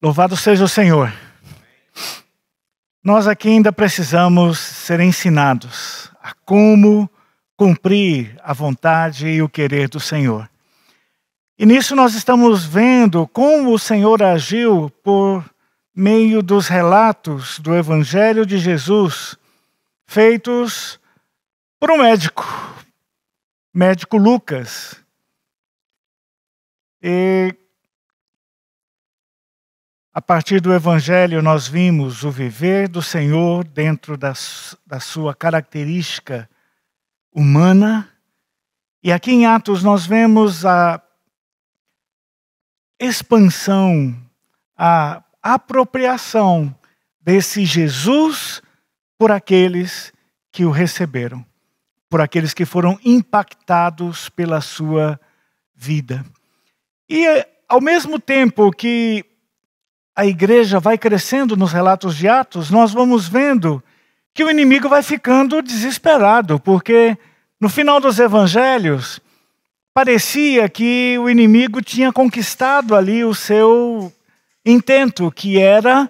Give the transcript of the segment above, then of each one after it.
Louvado seja o Senhor. Nós aqui ainda precisamos ser ensinados a como cumprir a vontade e o querer do Senhor. E nisso nós estamos vendo como o Senhor agiu por meio dos relatos do Evangelho de Jesus, feitos por um médico Lucas. E a partir do Evangelho nós vimos o viver do Senhor dentro da sua característica humana. E aqui em Atos nós vemos a expansão, a apropriação desse Jesus por aqueles que o receberam, por aqueles que foram impactados pela sua vida. E ao mesmo tempo que a igreja vai crescendo nos relatos de Atos, nós vamos vendo que o inimigo vai ficando desesperado, porque no final dos evangelhos, parecia que o inimigo tinha conquistado ali o seu intento, que era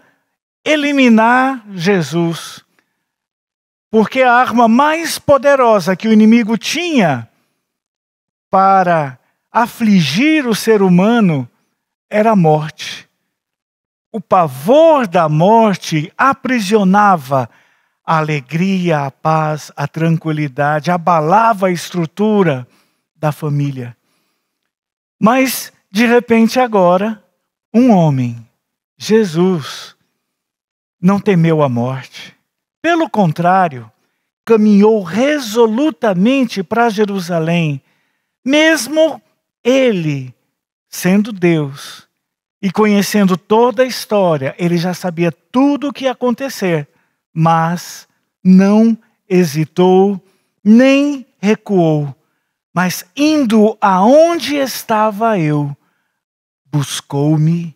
eliminar Jesus. Porque a arma mais poderosa que o inimigo tinha para afligir o ser humano era a morte. O pavor da morte aprisionava a alegria, a paz, a tranquilidade, abalava a estrutura da família. Mas, de repente agora, um homem, Jesus, não temeu a morte. Pelo contrário, caminhou resolutamente para Jerusalém, mesmo ele sendo Deus e conhecendo toda a história, ele já sabia tudo o que ia acontecer, mas não hesitou, nem recuou. Mas indo aonde estava eu, buscou-me,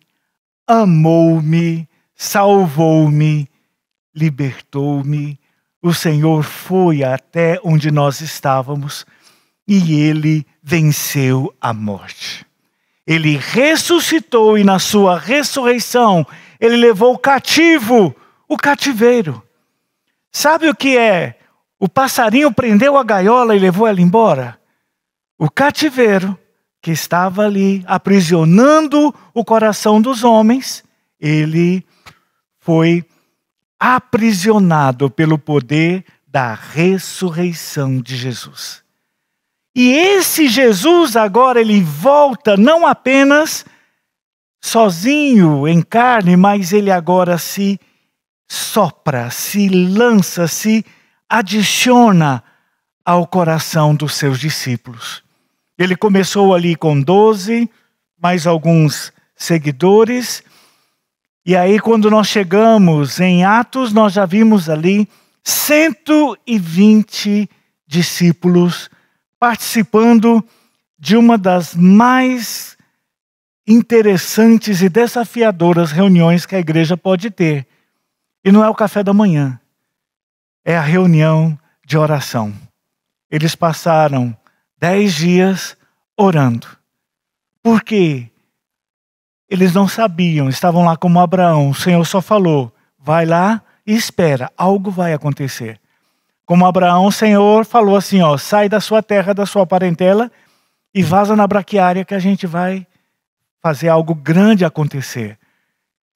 amou-me, salvou-me, libertou-me. O Senhor foi até onde nós estávamos e Ele venceu a morte. Ele ressuscitou e na sua ressurreição, Ele levou cativo o cativeiro. Sabe o que é? O passarinho prendeu a gaiola e levou ela embora. O cativeiro que estava ali aprisionando o coração dos homens, ele foi aprisionado pelo poder da ressurreição de Jesus. E esse Jesus agora ele volta não apenas sozinho em carne, mas ele agora se sopra, se lança, se adiciona ao coração dos seus discípulos. Ele começou ali com 12, mais alguns seguidores. E aí quando nós chegamos em Atos, nós já vimos ali 120 discípulos participando de uma das mais interessantes e desafiadoras reuniões que a igreja pode ter. E não é o café da manhã, é a reunião de oração. Eles passaram 10 dias orando. Por quê? Eles não sabiam, estavam lá como Abraão. O Senhor só falou, vai lá e espera, algo vai acontecer. Como Abraão, o Senhor falou assim, sai da sua terra, da sua parentela e vaza na braquiária que a gente vai fazer algo grande acontecer.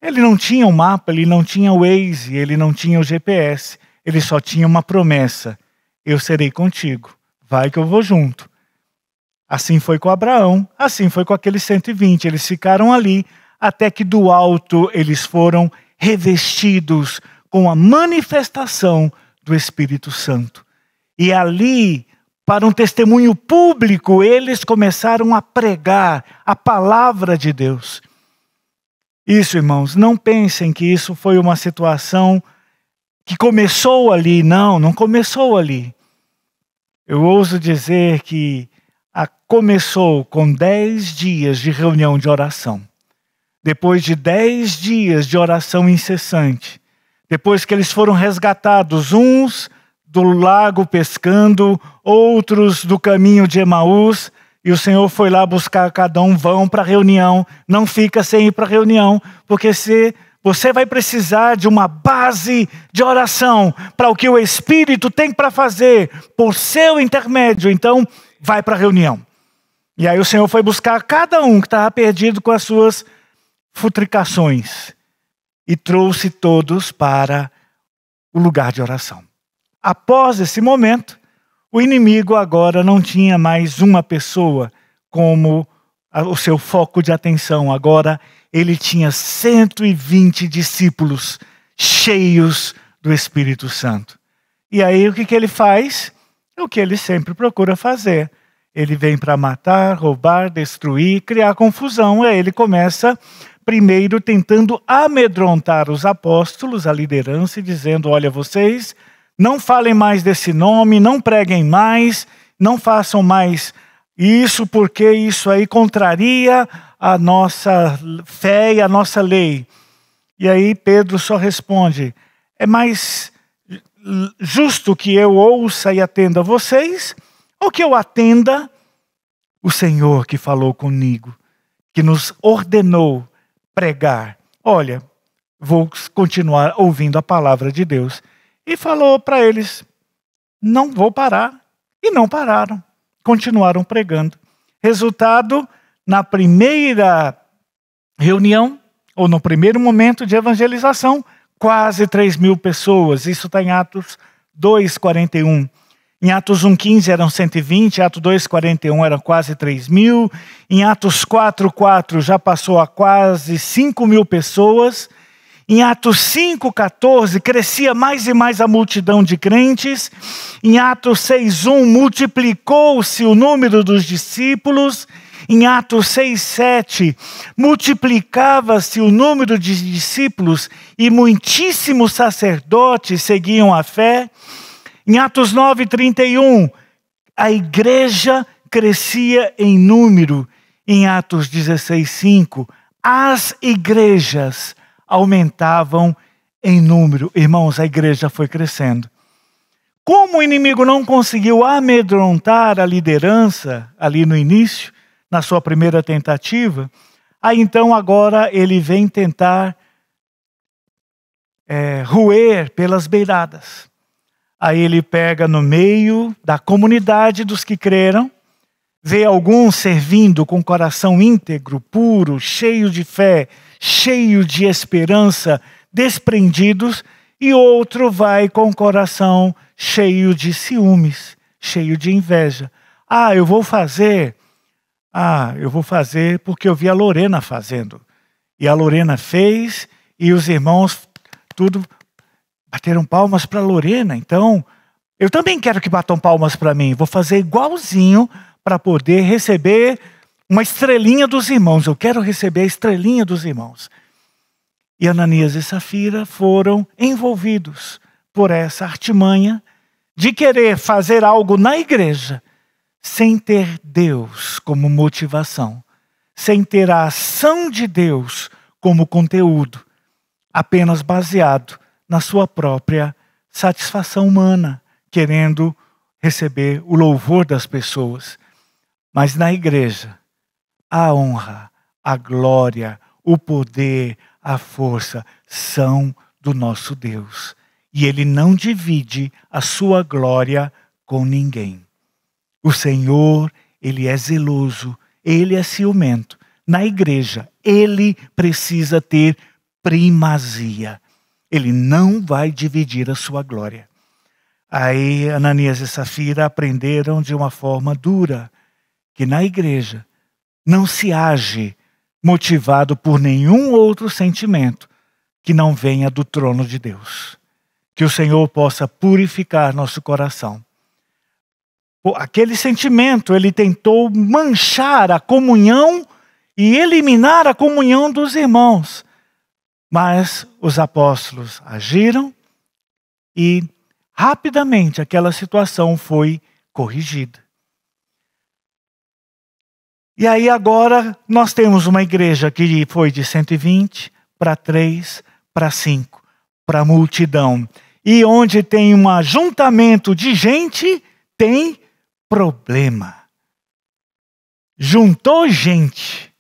Ele não tinha um mapa, ele não tinha o Waze, ele não tinha o GPS, ele só tinha uma promessa, eu serei contigo, vai que eu vou junto. Assim foi com Abraão, assim foi com aqueles 120. Eles ficaram ali até que do alto eles foram revestidos com a manifestação do Espírito Santo. E ali, para um testemunho público, eles começaram a pregar a palavra de Deus. Isso, irmãos, não pensem que isso foi uma situação que começou ali. Não começou ali. Eu ouso dizer que começou com 10 dias de reunião de oração. Depois de 10 dias de oração incessante, depois que eles foram resgatados, uns do lago pescando, outros do caminho de Emaús, E o Senhor foi lá buscar cada um, vão para a reunião, não fica sem ir para a reunião, porque se você vai precisar de uma base de oração para o que o Espírito tem para fazer por seu intermédio, então vai para a reunião. E aí o Senhor foi buscar cada um que estava perdido com as suas futricações e trouxe todos para o lugar de oração. Após esse momento, o inimigo agora não tinha mais uma pessoa como o seu foco de atenção. Agora ele tinha 120 discípulos cheios do Espírito Santo. E aí o que ele faz? É o que ele sempre procura fazer. Ele vem para matar, roubar, destruir, criar confusão. Aí ele começa primeiro tentando amedrontar os apóstolos, a liderança, e dizendo: olha, vocês não falem mais desse nome, não preguem mais, não façam mais isso, porque isso aí contraria a nossa fé e a nossa lei. E aí Pedro só responde: é mais justo que eu ouça e atenda vocês, ou que eu atenda o Senhor que falou comigo, que nos ordenou pregar. Olha, vou continuar ouvindo a palavra de Deus. E falou para eles: não vou parar. E não pararam. Continuaram pregando. Resultado, na primeira reunião, ou no primeiro momento de evangelização, quase 3.000 pessoas. Isso está em Atos 2:41. Em Atos 1:15 eram 120, Atos 2:41 eram quase 3.000. Em Atos 4:4 já passou a quase 5.000 pessoas. Em Atos 5:14 crescia mais e mais a multidão de crentes. Em Atos 6:1 multiplicou-se o número dos discípulos. Em Atos 6:7 multiplicava-se o número de discípulos e muitíssimos sacerdotes seguiam a fé. Em Atos 9:31 a igreja crescia em número. Em Atos 16:5 as igrejas aumentavam em número. Irmãos, a igreja foi crescendo. Como o inimigo não conseguiu amedrontar a liderança ali no início, na sua primeira tentativa, aí então agora ele vem tentar roer pelas beiradas. Aí ele pega no meio da comunidade dos que creram, vê alguns servindo com coração íntegro, puro, cheio de fé, cheio de esperança, desprendidos, e outro vai com o coração cheio de ciúmes, cheio de inveja. Eu vou fazer porque eu vi a Lorena fazendo. E a Lorena fez, e os irmãos tudo bateram palmas para a Lorena. Então, eu também quero que batam palmas para mim. Vou fazer igualzinho para poder receber uma estrelinha dos irmãos. Eu quero receber a estrelinha dos irmãos. E Ananias e Safira foram envolvidos por essa artimanha de querer fazer algo na igreja sem ter Deus como motivação, sem ter a ação de Deus como conteúdo, apenas baseado na sua própria satisfação humana, querendo receber o louvor das pessoas. Mas na igreja, a honra, a glória, o poder, a força são do nosso Deus. E Ele não divide a sua glória com ninguém. O Senhor, Ele é zeloso, Ele é ciumento. Na igreja, Ele precisa ter primazia. Ele não vai dividir a sua glória. Aí Ananias e Safira aprenderam de uma forma dura que na igreja não se age motivado por nenhum outro sentimento que não venha do trono de Deus. Que o Senhor possa purificar nosso coração. Aquele sentimento, ele tentou manchar a comunhão e eliminar a comunhão dos irmãos. Mas os apóstolos agiram e rapidamente aquela situação foi corrigida. E aí agora nós temos uma igreja que foi de 120 para 3, para 5, para a multidão. E onde tem um ajuntamento de gente, tem problema. Juntou gente,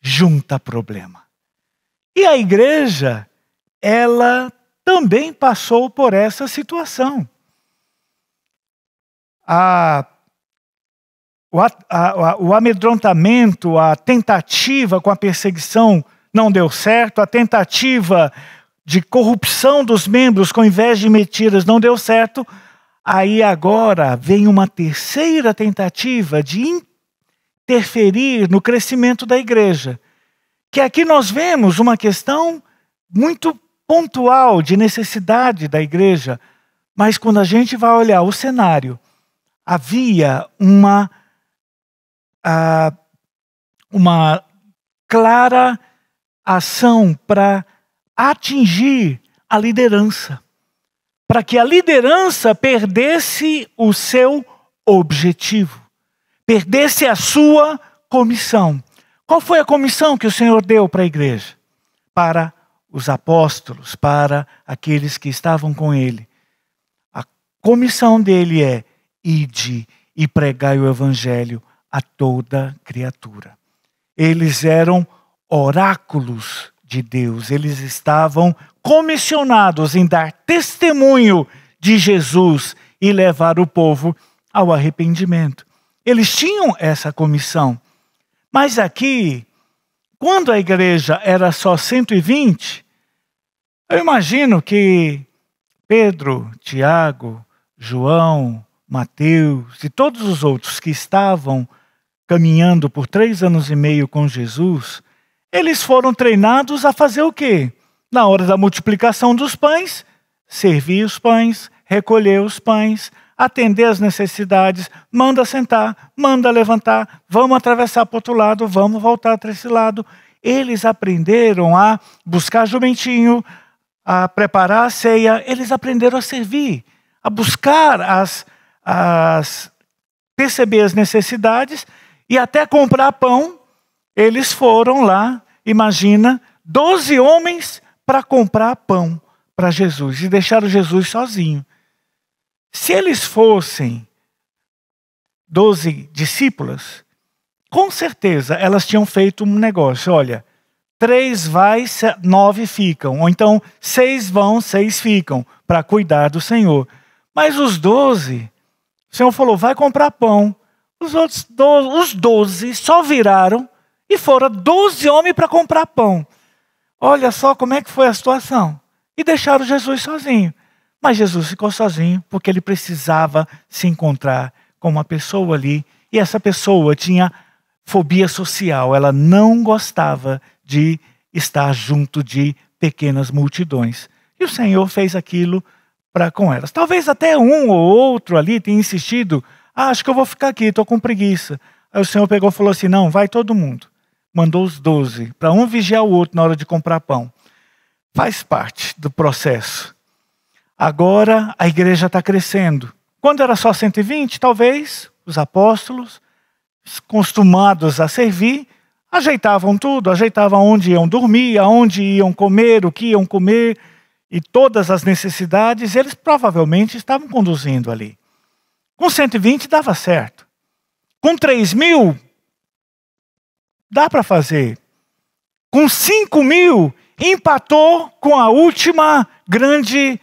junta problema. E a igreja, ela também passou por essa situação. O amedrontamento, a tentativa com a perseguição não deu certo, a tentativa de corrupção dos membros com inveja e mentiras não deu certo. Aí agora vem uma terceira tentativa de interferir no crescimento da igreja. Que aqui nós vemos uma questão muito pontual de necessidade da igreja, mas quando a gente vai olhar o cenário, havia uma clara ação para atingir a liderança, para que a liderança perdesse o seu objetivo, perdesse a sua comissão. Qual foi a comissão que o Senhor deu para a igreja? Para os apóstolos, para aqueles que estavam com ele. A comissão dele é: ide e pregai o evangelho a toda criatura. Eles eram oráculos de Deus, eles estavam comissionados em dar testemunho de Jesus e levar o povo ao arrependimento. Eles tinham essa comissão. Mas aqui, quando a igreja era só 120, eu imagino que Pedro, Tiago, João, Mateus e todos os outros que estavam caminhando por 3 anos e meio com Jesus, eles foram treinados a fazer o quê? Na hora da multiplicação dos pães, servir os pães, recolher os pães, atender as necessidades, manda sentar, manda levantar, vamos atravessar para o outro lado, vamos voltar para esse lado. Eles aprenderam a buscar jumentinho, a preparar a ceia, eles aprenderam a servir, a buscar perceber as necessidades e até comprar pão. Eles foram lá, imagina, 12 homens para comprar pão para Jesus e deixaram Jesus sozinho. Se eles fossem 12 discípulas, com certeza elas tinham feito um negócio. Olha, 3 vai, 9 ficam. Ou então 6 vão, 6 ficam, para cuidar do Senhor. Mas os 12, o Senhor falou, vai comprar pão. Os 12 só viraram e foram 12 homens para comprar pão. Olha só como é que foi a situação. E deixaram Jesus sozinho. Mas Jesus ficou sozinho porque ele precisava se encontrar com uma pessoa ali. E essa pessoa tinha fobia social. Ela não gostava de estar junto de pequenas multidões. E o Senhor fez aquilo com elas. Talvez até um ou outro ali tenha insistido. Acho que eu vou ficar aqui, estou com preguiça. Aí o Senhor pegou e falou assim, não, vai todo mundo. Mandou os 12 para um vigiar o outro na hora de comprar pão. Faz parte do processo. Agora a igreja está crescendo. Quando era só 120, talvez os apóstolos, acostumados a servir, ajeitavam tudo, ajeitavam onde iam dormir, aonde iam comer, o que iam comer, e todas as necessidades, eles provavelmente estavam conduzindo ali. Com 120 dava certo. Com 3.000, dá para fazer. Com 5.000, empatou com a última grande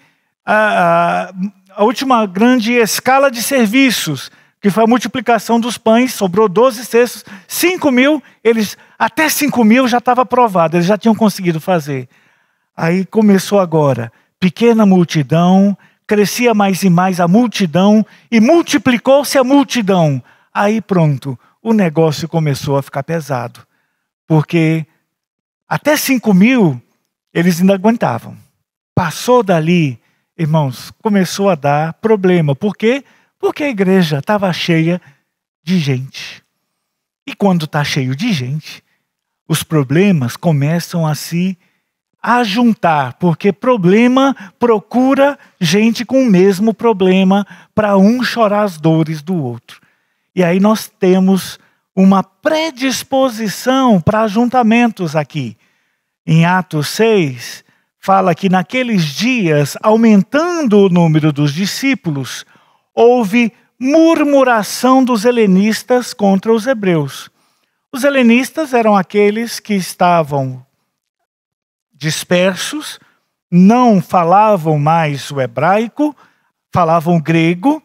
escala de serviços, que foi a multiplicação dos pães, sobrou 12 cestos, 5.000, até 5.000 já estava aprovado, eles já tinham conseguido fazer. Aí começou agora, pequena multidão, crescia mais e mais a multidão, e multiplicou-se a multidão. Aí pronto, o negócio começou a ficar pesado, porque até 5.000 eles ainda aguentavam. Passou dali, irmãos, começou a dar problema. Por quê? Porque a igreja estava cheia de gente. E quando está cheio de gente, os problemas começam a se juntar. Porque problema procura gente com o mesmo problema para um chorar as dores do outro. E aí nós temos uma predisposição para ajuntamentos aqui. Em Atos 6, fala que naqueles dias, aumentando o número dos discípulos, houve murmuração dos helenistas contra os hebreus. Os helenistas eram aqueles que estavam dispersos, não falavam mais o hebraico, falavam grego,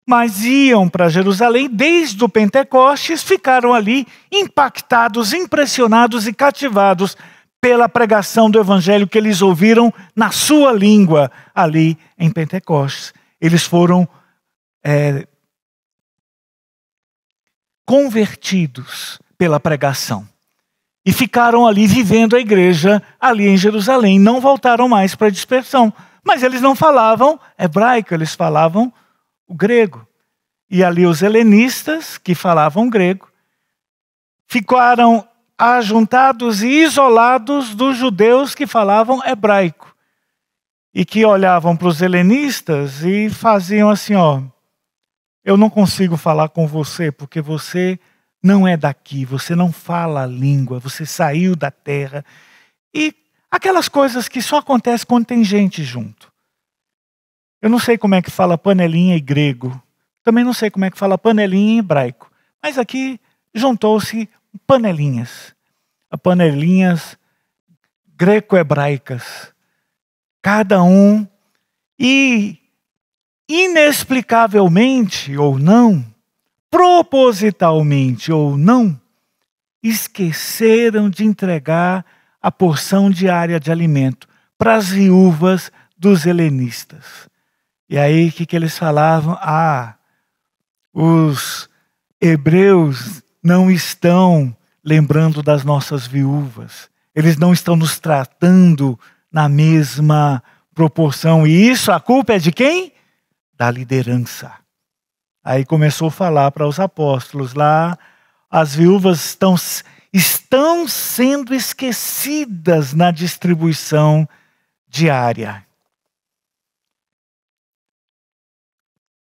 mas iam para Jerusalém desde o Pentecostes, ficaram ali impactados, impressionados e cativados pela pregação do evangelho que eles ouviram na sua língua ali em Pentecostes. Eles foram convertidos pela pregação e ficaram ali vivendo a igreja ali em Jerusalém, não voltaram mais para a dispersão, mas eles não falavam hebraico, eles falavam o grego. E ali os helenistas, que falavam grego, ficaram ajuntados e isolados dos judeus que falavam hebraico. E que olhavam para os helenistas e faziam assim, ó, eu não consigo falar com você porque você não é daqui, você não fala a língua, você saiu da terra. E aquelas coisas que só acontecem quando tem gente junto. Eu não sei como é que fala panelinha em grego. Também não sei como é que fala panelinha em hebraico. Mas aqui juntou-se panelinhas. Panelinhas greco-hebraicas. Cada um. E inexplicavelmente ou não, propositalmente ou não, esqueceram de entregar a porção diária de alimento para as viúvas dos helenistas. E aí o que eles falavam? Os hebreus não estão lembrando das nossas viúvas. Eles não estão nos tratando na mesma proporção. E isso, a culpa é de quem? Da liderança. Aí começou a falar para os apóstolos lá, as viúvas estão sendo esquecidas na distribuição diária.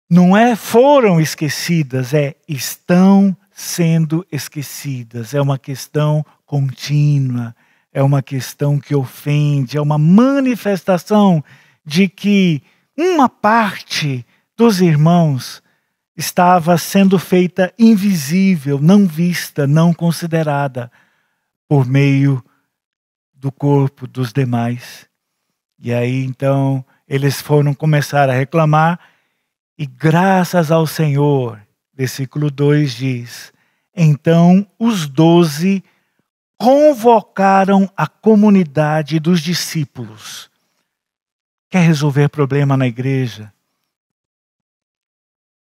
Não é foram esquecidas, estão sendo esquecidas. É uma questão contínua, é uma questão que ofende, é uma manifestação de que uma parte dos irmãos estava sendo feita invisível, não vista, não considerada por meio do corpo dos demais. E aí então eles foram começar a reclamar. E graças ao Senhor, versículo 2 diz, então os 12 convocaram a comunidade dos discípulos. Quer resolver problema na igreja?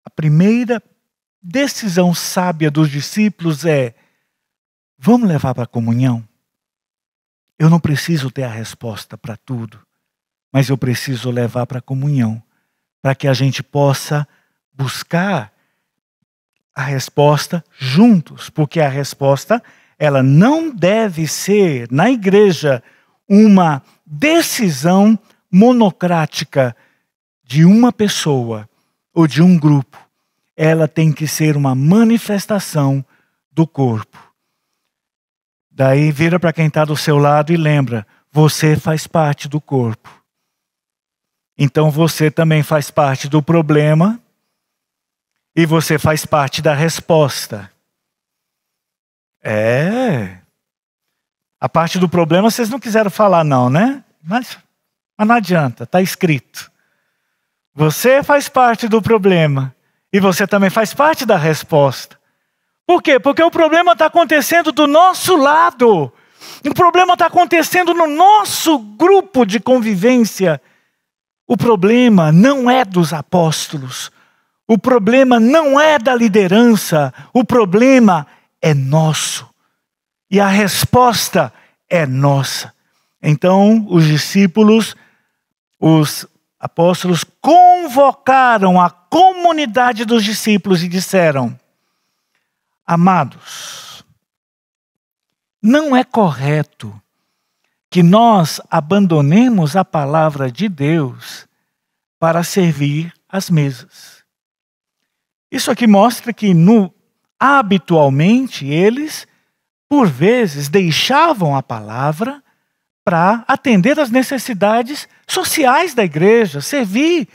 A primeira decisão sábia dos discípulos é, vamos levar para a comunhão? Eu não preciso ter a resposta para tudo, mas eu preciso levar para a comunhão, para que a gente possa buscar a resposta juntos, porque a resposta, ela não deve ser, na igreja, uma decisão monocrática de uma pessoa ou de um grupo. Ela tem que ser uma manifestação do corpo. Daí vira para quem está do seu lado e lembra, você faz parte do corpo. Então você também faz parte do problema e você faz parte da resposta. A parte do problema vocês não quiseram falar não, né? Mas não adianta, está escrito. Você faz parte do problema e você também faz parte da resposta. Por quê? Porque o problema está acontecendo do nosso lado. O problema está acontecendo no nosso grupo de convivência. O problema não é dos apóstolos, o problema não é da liderança, o problema é nosso. E a resposta é nossa. Então, os discípulos, os apóstolos convocaram a comunidade dos discípulos e disseram, amados, não é correto que nós abandonemos a palavra de Deus para servir as mesas. Isso aqui mostra que habitualmente eles, por vezes, deixavam a palavra para atender às necessidades sociais da igreja, servir.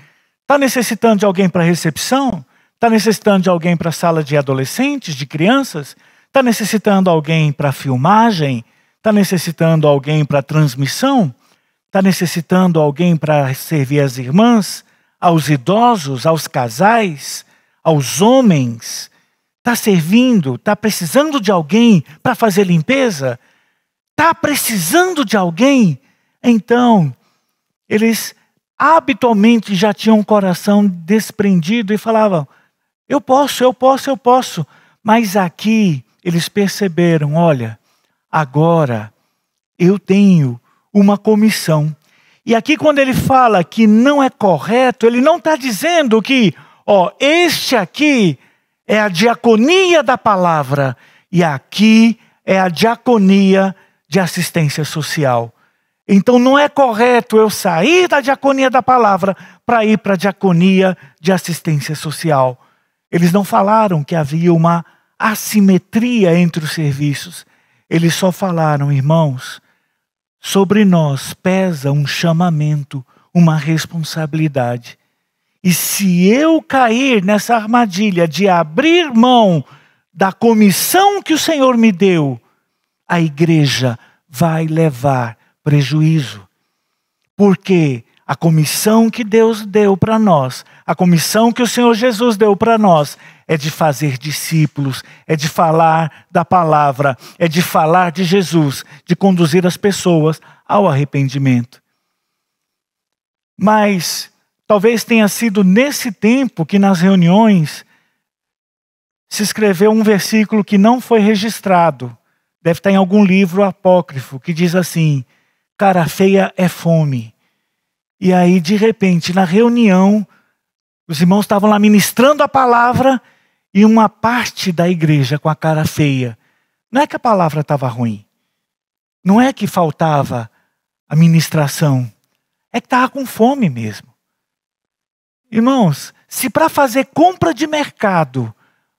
Está necessitando de alguém para recepção? Está necessitando de alguém para a sala de adolescentes, de crianças? Está necessitando alguém para filmagem? Está necessitando alguém para transmissão? Está necessitando alguém para servir as irmãs, aos idosos, aos casais, aos homens? Está servindo? Está precisando de alguém para fazer limpeza? Está precisando de alguém? Então, eles habitualmente já tinham um coração desprendido e falavam: eu posso. Mas aqui eles perceberam: olha, agora eu tenho uma comissão. E aqui quando ele fala que não é correto, ele não está dizendo que, este aqui é a diaconia da palavra e aqui é a diaconia de assistência social. Então não é correto eu sair da diaconia da palavra para ir para a diaconia de assistência social. Eles não falaram que havia uma assimetria entre os serviços. Eles só falaram: irmãos, sobre nós pesa um chamamento, uma responsabilidade. E se eu cair nessa armadilha de abrir mão da comissão que o Senhor me deu, a igreja vai levar prejuízo. Porque a comissão que Deus deu para nós, a comissão que o Senhor Jesus deu para nós, é de fazer discípulos, é de falar da palavra, é de falar de Jesus, de conduzir as pessoas ao arrependimento. Mas talvez tenha sido nesse tempo que nas reuniões se escreveu um versículo que não foi registrado. Deve estar em algum livro apócrifo que diz assim: cara feia é fome. E aí, de repente, na reunião, os irmãos estavam lá ministrando a palavra e uma parte da igreja com a cara feia. Não é que a palavra estava ruim. Não é que faltava a ministração. É que estava com fome mesmo. Irmãos, se para fazer compra de mercado,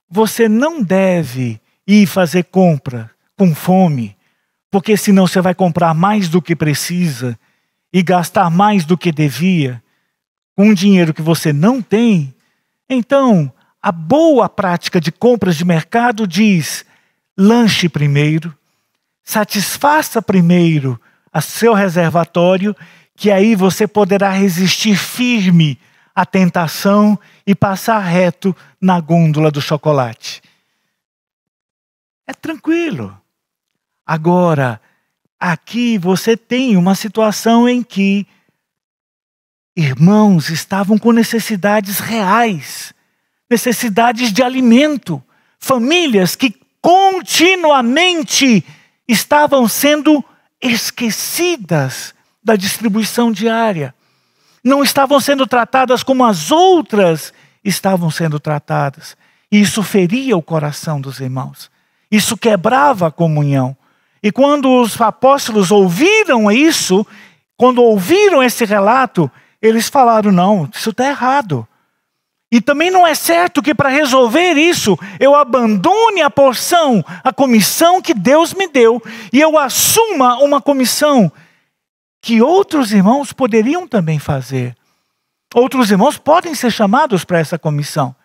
você não deve ir fazer compra com fome, porque senão você vai comprar mais do que precisa e gastar mais do que devia, com um dinheiro que você não tem. Então, a boa prática de compras de mercado diz: lanche primeiro, satisfaça primeiro a seu reservatório, que aí você poderá resistir firme à tentação e passar reto na gôndola do chocolate. É tranquilo. Agora, aqui você tem uma situação em que irmãos estavam com necessidades reais, necessidades de alimento, famílias que continuamente estavam sendo esquecidas da distribuição diária. Não estavam sendo tratadas como as outras estavam sendo tratadas. E isso feria o coração dos irmãos. Isso quebrava a comunhão. E quando os apóstolos ouviram isso, quando ouviram esse relato, eles falaram: não, isso está errado. E também não é certo que para resolver isso, eu abandone a porção, a comissão que Deus me deu, e eu assuma uma comissão que outros irmãos poderiam também fazer. Outros irmãos podem ser chamados para essa comissão.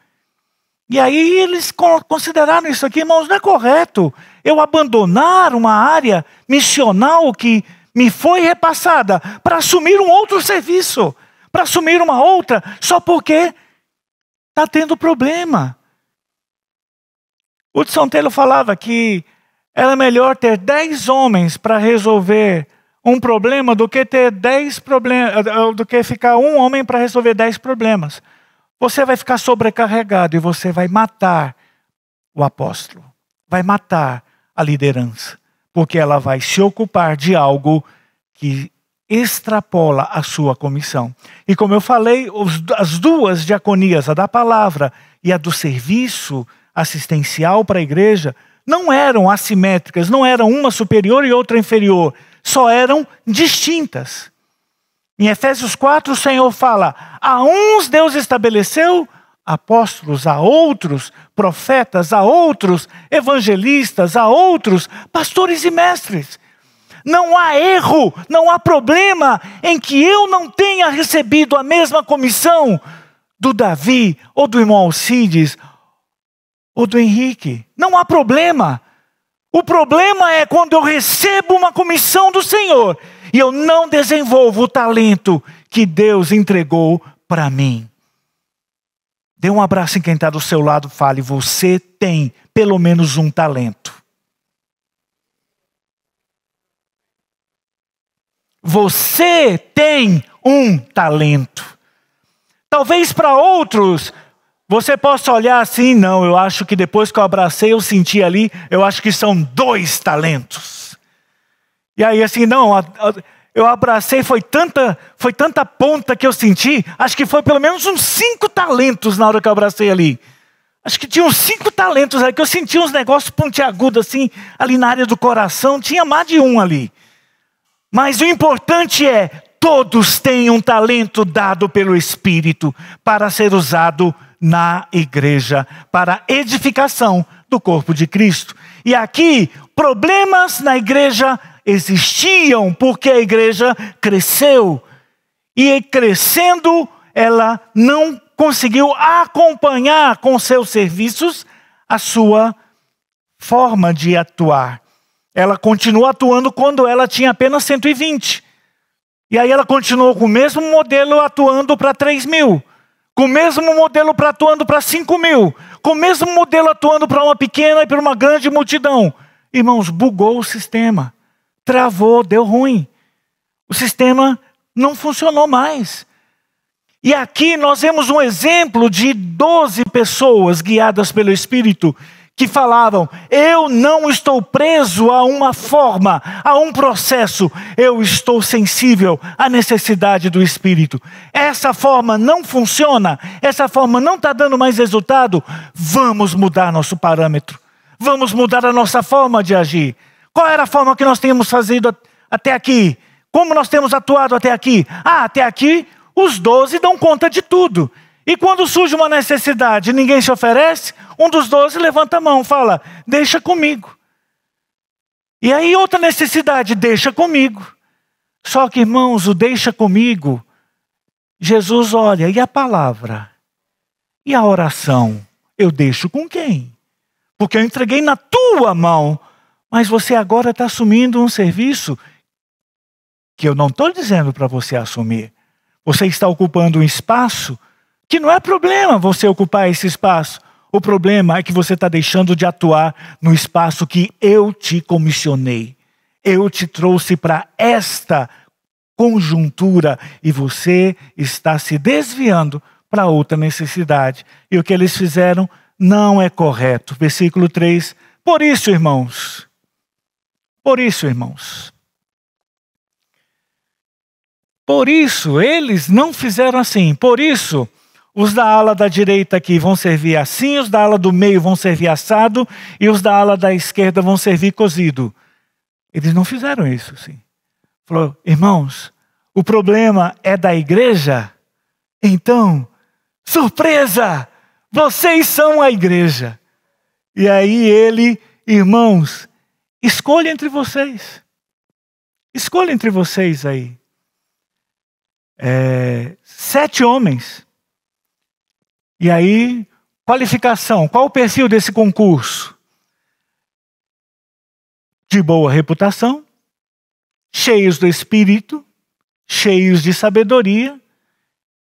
E aí eles consideraram isso aqui: irmãos, não é correto eu abandonar uma área missional que me foi repassada para assumir um outro serviço, para assumir uma outra, só porque está tendo problema. O Hudson Taylor falava que era melhor ter 10 homens para resolver um problema do que ter 10 problemas, do que ficar um homem para resolver 10 problemas. Você vai ficar sobrecarregado e você vai matar o apóstolo, vai matar a liderança, porque ela vai se ocupar de algo que extrapola a sua comissão. E como eu falei, as duas diaconias, a da palavra e a do serviço assistencial para a igreja, não eram assimétricas, não eram uma superior e outra inferior, só eram distintas. Em Efésios 4 o Senhor fala: a uns Deus estabeleceu apóstolos, a outros profetas, a outros evangelistas, a outros pastores e mestres. Não há erro, não há problema em que eu não tenha recebido a mesma comissão do Davi, ou do irmão Alcides, ou do Henrique. Não há problema. O problema é quando eu recebo uma comissão do Senhor e eu não desenvolvo o talento que Deus entregou para mim. Dê um abraço em quem está do seu lado, fale: você tem pelo menos um talento. Você tem um talento. Talvez para outros você possa olhar assim: não, eu acho que depois que eu abracei, eu senti ali, eu acho que são 2 talentos. E aí assim, não, eu abracei, foi tanta ponta que eu senti, acho que foi pelo menos uns 5 talentos na hora que eu abracei ali. Acho que tinha uns 5 talentos aí, que eu senti uns negócios pontiagudos assim, ali na área do coração, tinha mais de um ali. Mas o importante é, todos têm um talento dado pelo Espírito para ser usado na igreja, para a edificação do corpo de Cristo. E aqui, problemas na igreja existiam porque a igreja cresceu. E crescendo, ela não conseguiu acompanhar com seus serviços a sua forma de atuar. Ela continuou atuando quando ela tinha apenas 120. E aí ela continuou com o mesmo modelo atuando para 3.000. Com o mesmo modelo atuando para 5.000. Com o mesmo modelo atuando para uma pequena e para uma grande multidão. Irmãos, bugou o sistema. Travou, deu ruim. O sistema não funcionou mais. E aqui nós vemos um exemplo de 12 pessoas guiadas pelo Espírito que falavam: eu não estou preso a uma forma, a um processo, eu estou sensível à necessidade do Espírito. Essa forma não funciona, essa forma não está dando mais resultado, vamos mudar nosso parâmetro, vamos mudar a nossa forma de agir. Qual era a forma que nós tínhamos fazido até aqui? Como nós temos atuado até aqui? Até aqui os 12 dão conta de tudo. E quando surge uma necessidade, ninguém se oferece, um dos 12 levanta a mão, fala: deixa comigo. E aí outra necessidade: deixa comigo. Só que, irmãos, o deixa comigo, Jesus olha: e a palavra? E a oração? Eu deixo com quem? Porque eu entreguei na tua mão, mas você agora está assumindo um serviço que eu não estou dizendo para você assumir. Você está ocupando um espaço que não é problema você ocupar esse espaço. O problema é que você está deixando de atuar no espaço que eu te comissionei. Eu te trouxe para esta conjuntura e você está se desviando para outra necessidade. E o que eles fizeram não é correto. Versículo 3. Por isso, irmãos, eles não fizeram assim. Por isso, os da ala da direita aqui vão servir assim, os da ala do meio vão servir assado e os da ala da esquerda vão servir cozido. Eles não fizeram isso, sim. Falou: irmãos, o problema é da igreja? Então, surpresa! Vocês são a igreja. E aí ele: irmãos, escolha entre vocês. Escolha entre vocês aí. 7 homens. E aí, qualificação. Qual o perfil desse concurso? De boa reputação, cheios do Espírito, cheios de sabedoria.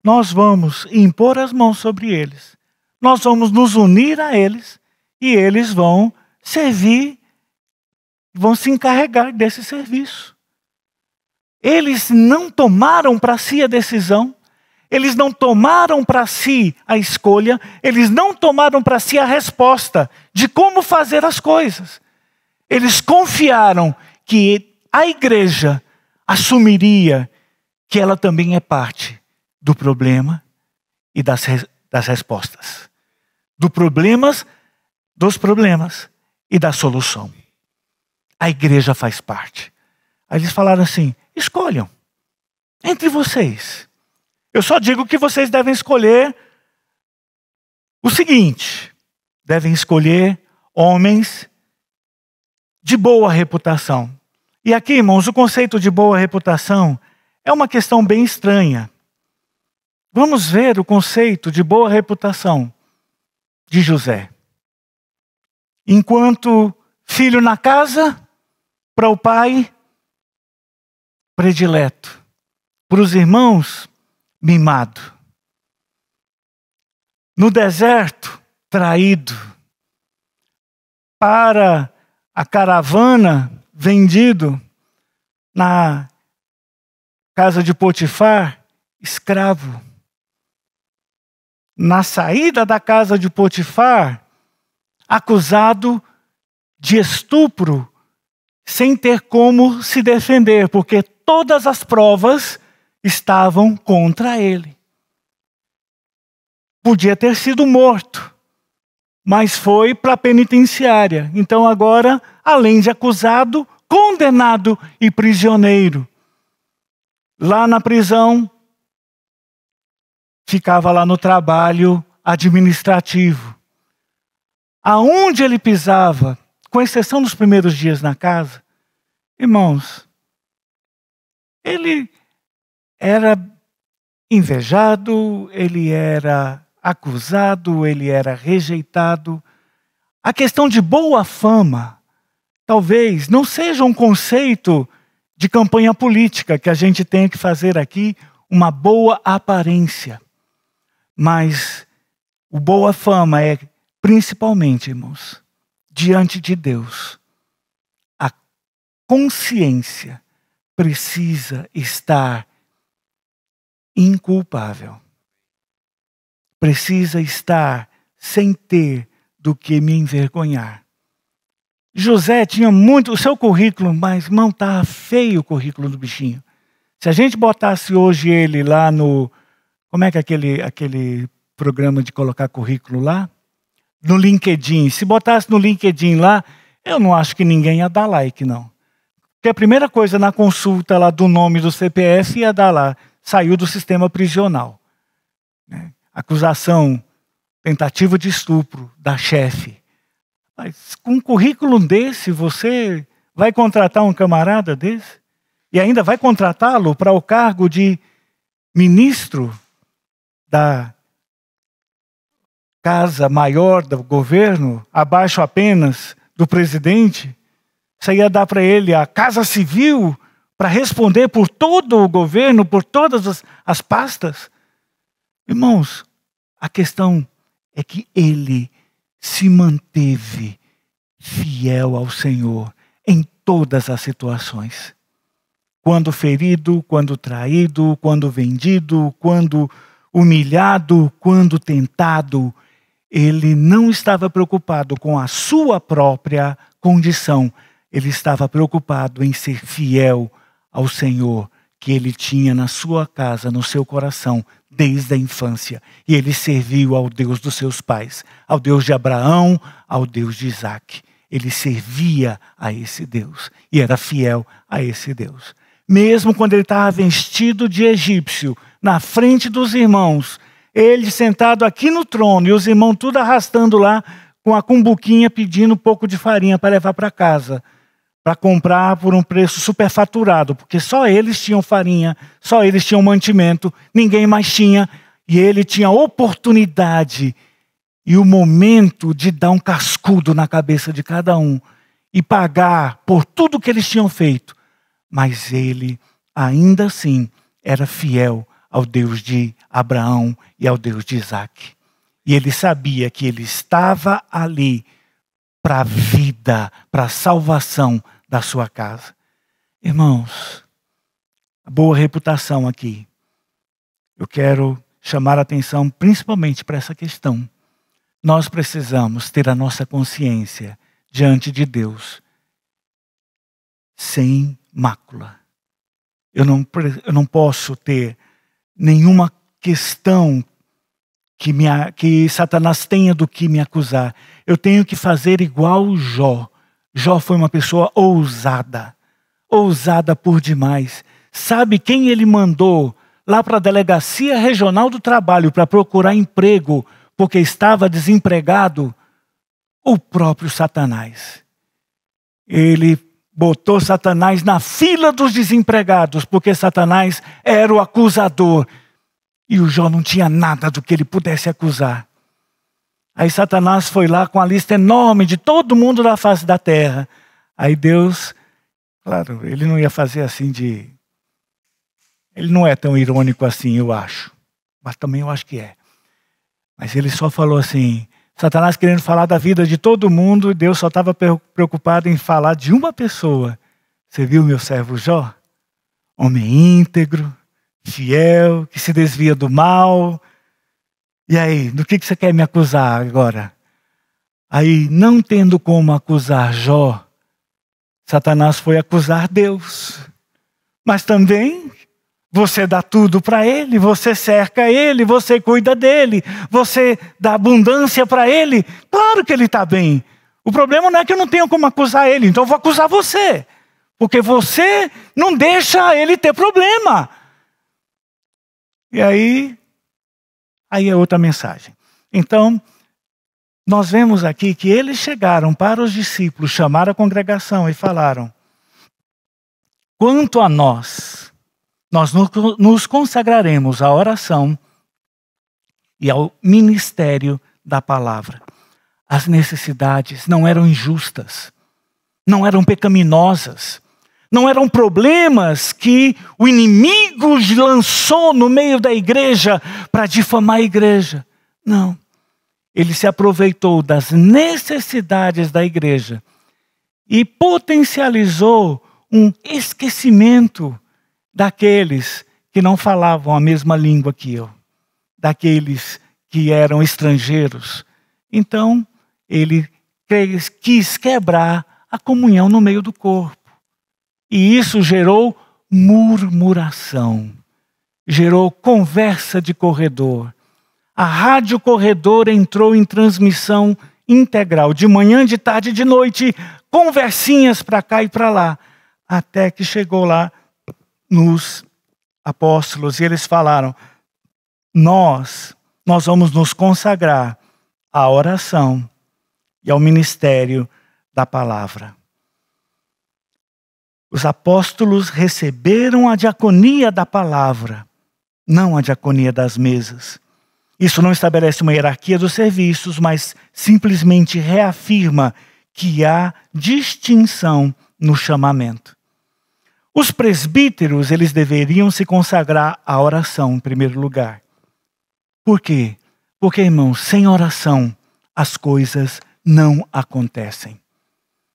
Nós vamos impor as mãos sobre eles. Nós vamos nos unir a eles e eles vão servir, vão se encarregar desse serviço. Eles não tomaram para si a decisão, eles não tomaram para si a escolha, eles não tomaram para si a resposta de como fazer as coisas. Eles confiaram que a igreja assumiria que ela também é parte do problema e das respostas. Dos problemas e da solução. A igreja faz parte. Aí eles falaram assim: escolham entre vocês. Eu só digo que vocês devem escolher o seguinte: devem escolher homens de boa reputação. E aqui, irmãos, o conceito de boa reputação é uma questão bem estranha. Vamos ver o conceito de boa reputação de José. Enquanto filho na casa, para o pai, predileto. Para os irmãos, mimado. No deserto, traído. Para a caravana, vendido. Na casa de Potifar, escravo. Na saída da casa de Potifar, acusado de estupro, sem ter como se defender, porque todas as provas estavam contra ele. Podia ter sido morto, mas foi para a penitenciária. Então agora, além de acusado, condenado e prisioneiro. Lá na prisão, ficava lá no trabalho administrativo. Aonde ele pisava, com exceção dos primeiros dias na casa, irmãos, ele era invejado, ele era acusado, ele era rejeitado. A questão de boa fama, talvez não seja um conceito de campanha política que a gente tem que fazer aqui, uma boa aparência. Mas o boa fama é principalmente, irmãos, diante de Deus, a consciência precisa estar inculpável. Precisa estar sem ter do que me envergonhar. José tinha muito, o seu currículo, mas não estava feio o currículo do bichinho. Se a gente botasse hoje ele lá no, como é que é aquele programa de colocar currículo lá? No LinkedIn. Se botasse no LinkedIn lá, eu não acho que ninguém ia dar like, não. Porque a primeira coisa na consulta lá do nome do CPF ia dar lá, saiu do sistema prisional. Né? Acusação, tentativa de estupro da chefe. Mas com um currículo desse, você vai contratar um camarada desse? E ainda vai contratá-lo para o cargo de ministro da casa maior do governo, abaixo apenas do presidente? Você ia dar para ele a Casa Civil para responder por todo o governo, por todas as pastas? Irmãos, a questão é que ele se manteve fiel ao Senhor em todas as situações. Quando ferido, quando traído, quando vendido, quando humilhado, quando tentado, ele não estava preocupado com a sua própria condição. Ele estava preocupado em ser fiel ao Senhor, que ele tinha na sua casa, no seu coração, desde a infância. E ele serviu ao Deus dos seus pais, ao Deus de Abraão, ao Deus de Isaac. Ele servia a esse Deus e era fiel a esse Deus. Mesmo quando ele estava vestido de egípcio, na frente dos irmãos, ele sentado aqui no trono e os irmãos tudo arrastando lá com a cumbuquinha pedindo um pouco de farinha para levar para casa, para comprar por um preço superfaturado, porque só eles tinham farinha, só eles tinham mantimento, ninguém mais tinha, e ele tinha a oportunidade e o momento de dar um cascudo na cabeça de cada um e pagar por tudo que eles tinham feito. Mas ele, ainda assim, era fiel ao Deus de Abraão e ao Deus de Isaac. E ele sabia que ele estava ali para a vida, para a salvação da sua casa. Irmãos, a boa reputação aqui. Eu quero chamar a atenção principalmente para essa questão. Nós precisamos ter a nossa consciência diante de Deus sem mácula. Eu não posso ter nenhuma questão que Satanás tenha do que me acusar. Eu tenho que fazer igual Jó. Jó foi uma pessoa ousada por demais. Sabe quem ele mandou lá para a Delegacia Regional do Trabalho para procurar emprego porque estava desempregado? O próprio Satanás. Ele botou Satanás na fila dos desempregados, porque Satanás era o acusador. E o Jó não tinha nada do que ele pudesse acusar. Aí Satanás foi lá com a lista enorme de todo mundo da face da terra. Aí Deus, claro, ele não ia fazer assim de... Ele não é tão irônico assim, eu acho. Mas também eu acho que é. Mas ele só falou assim, Satanás querendo falar da vida de todo mundo, e Deus só estava preocupado em falar de uma pessoa. Você viu meu servo Jó? Homem íntegro, fiel, que se desvia do mal. E aí, do que você quer me acusar agora? Aí, não tendo como acusar Jó, Satanás foi acusar Deus. Mas também, você dá tudo para ele, você cerca ele, você cuida dele, você dá abundância para ele. Claro que ele está bem. O problema não é que eu não tenho como acusar ele, então eu vou acusar você. Porque você não deixa ele ter problema. E aí é outra mensagem. Então, nós vemos aqui que eles chegaram para os discípulos, chamaram a congregação e falaram: quanto a nós nos consagraremos à oração e ao ministério da palavra. As necessidades não eram injustas, não eram pecaminosas, não eram problemas que o inimigo lançou no meio da igreja para difamar a igreja. Não. Ele se aproveitou das necessidades da igreja e potencializou um esquecimento daqueles que não falavam a mesma língua que eu, daqueles que eram estrangeiros. Então, ele quis quebrar a comunhão no meio do corpo. E isso gerou murmuração, gerou conversa de corredor. A Rádio Corredor entrou em transmissão integral, de manhã, de tarde e de noite, conversinhas para cá e para lá, até que chegou lá nos apóstolos e eles falaram: nós vamos nos consagrar à oração e ao ministério da palavra. Os apóstolos receberam a diaconia da palavra, não a diaconia das mesas. Isso não estabelece uma hierarquia dos serviços, mas simplesmente reafirma que há distinção no chamamento. Os presbíteros, eles deveriam se consagrar à oração em primeiro lugar. Por quê? Porque, irmãos, sem oração as coisas não acontecem.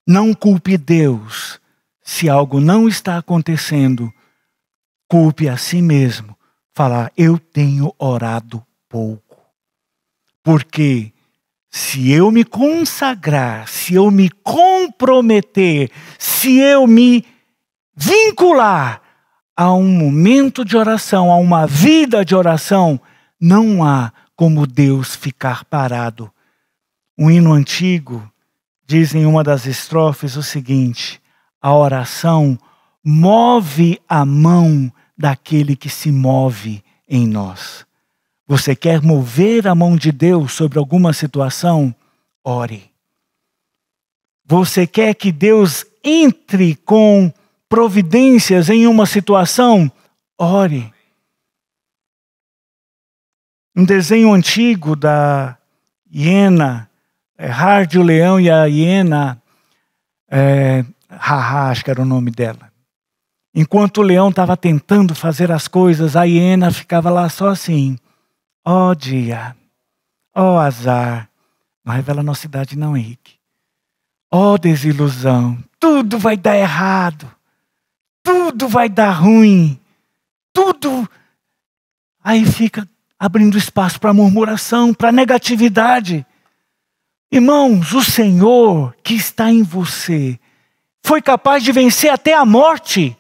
Não culpe Deus se algo não está acontecendo. Culpe a si mesmo. Falar: eu tenho orado pouco. Porque se eu me consagrar, se eu me comprometer, se eu me vincular a um momento de oração, a uma vida de oração, não há como Deus ficar parado. Um hino antigo diz em uma das estrofes o seguinte: a oração move a mão daquele que se move em nós. Você quer mover a mão de Deus sobre alguma situação? Ore. Você quer que Deus entre com providências em uma situação? Ore. Um desenho antigo da hiena, Hard, o leão e a hiena, Haha, acho que era o nome dela. Enquanto o leão estava tentando fazer as coisas, a hiena ficava lá só assim: ó dia, ó azar. Não revela a nossa idade não, Henrique. Ó desilusão, tudo vai dar errado, tudo vai dar ruim, tudo. Aí fica abrindo espaço para murmuração, para negatividade. Irmãos, o Senhor que está em você foi capaz de vencer até a morte.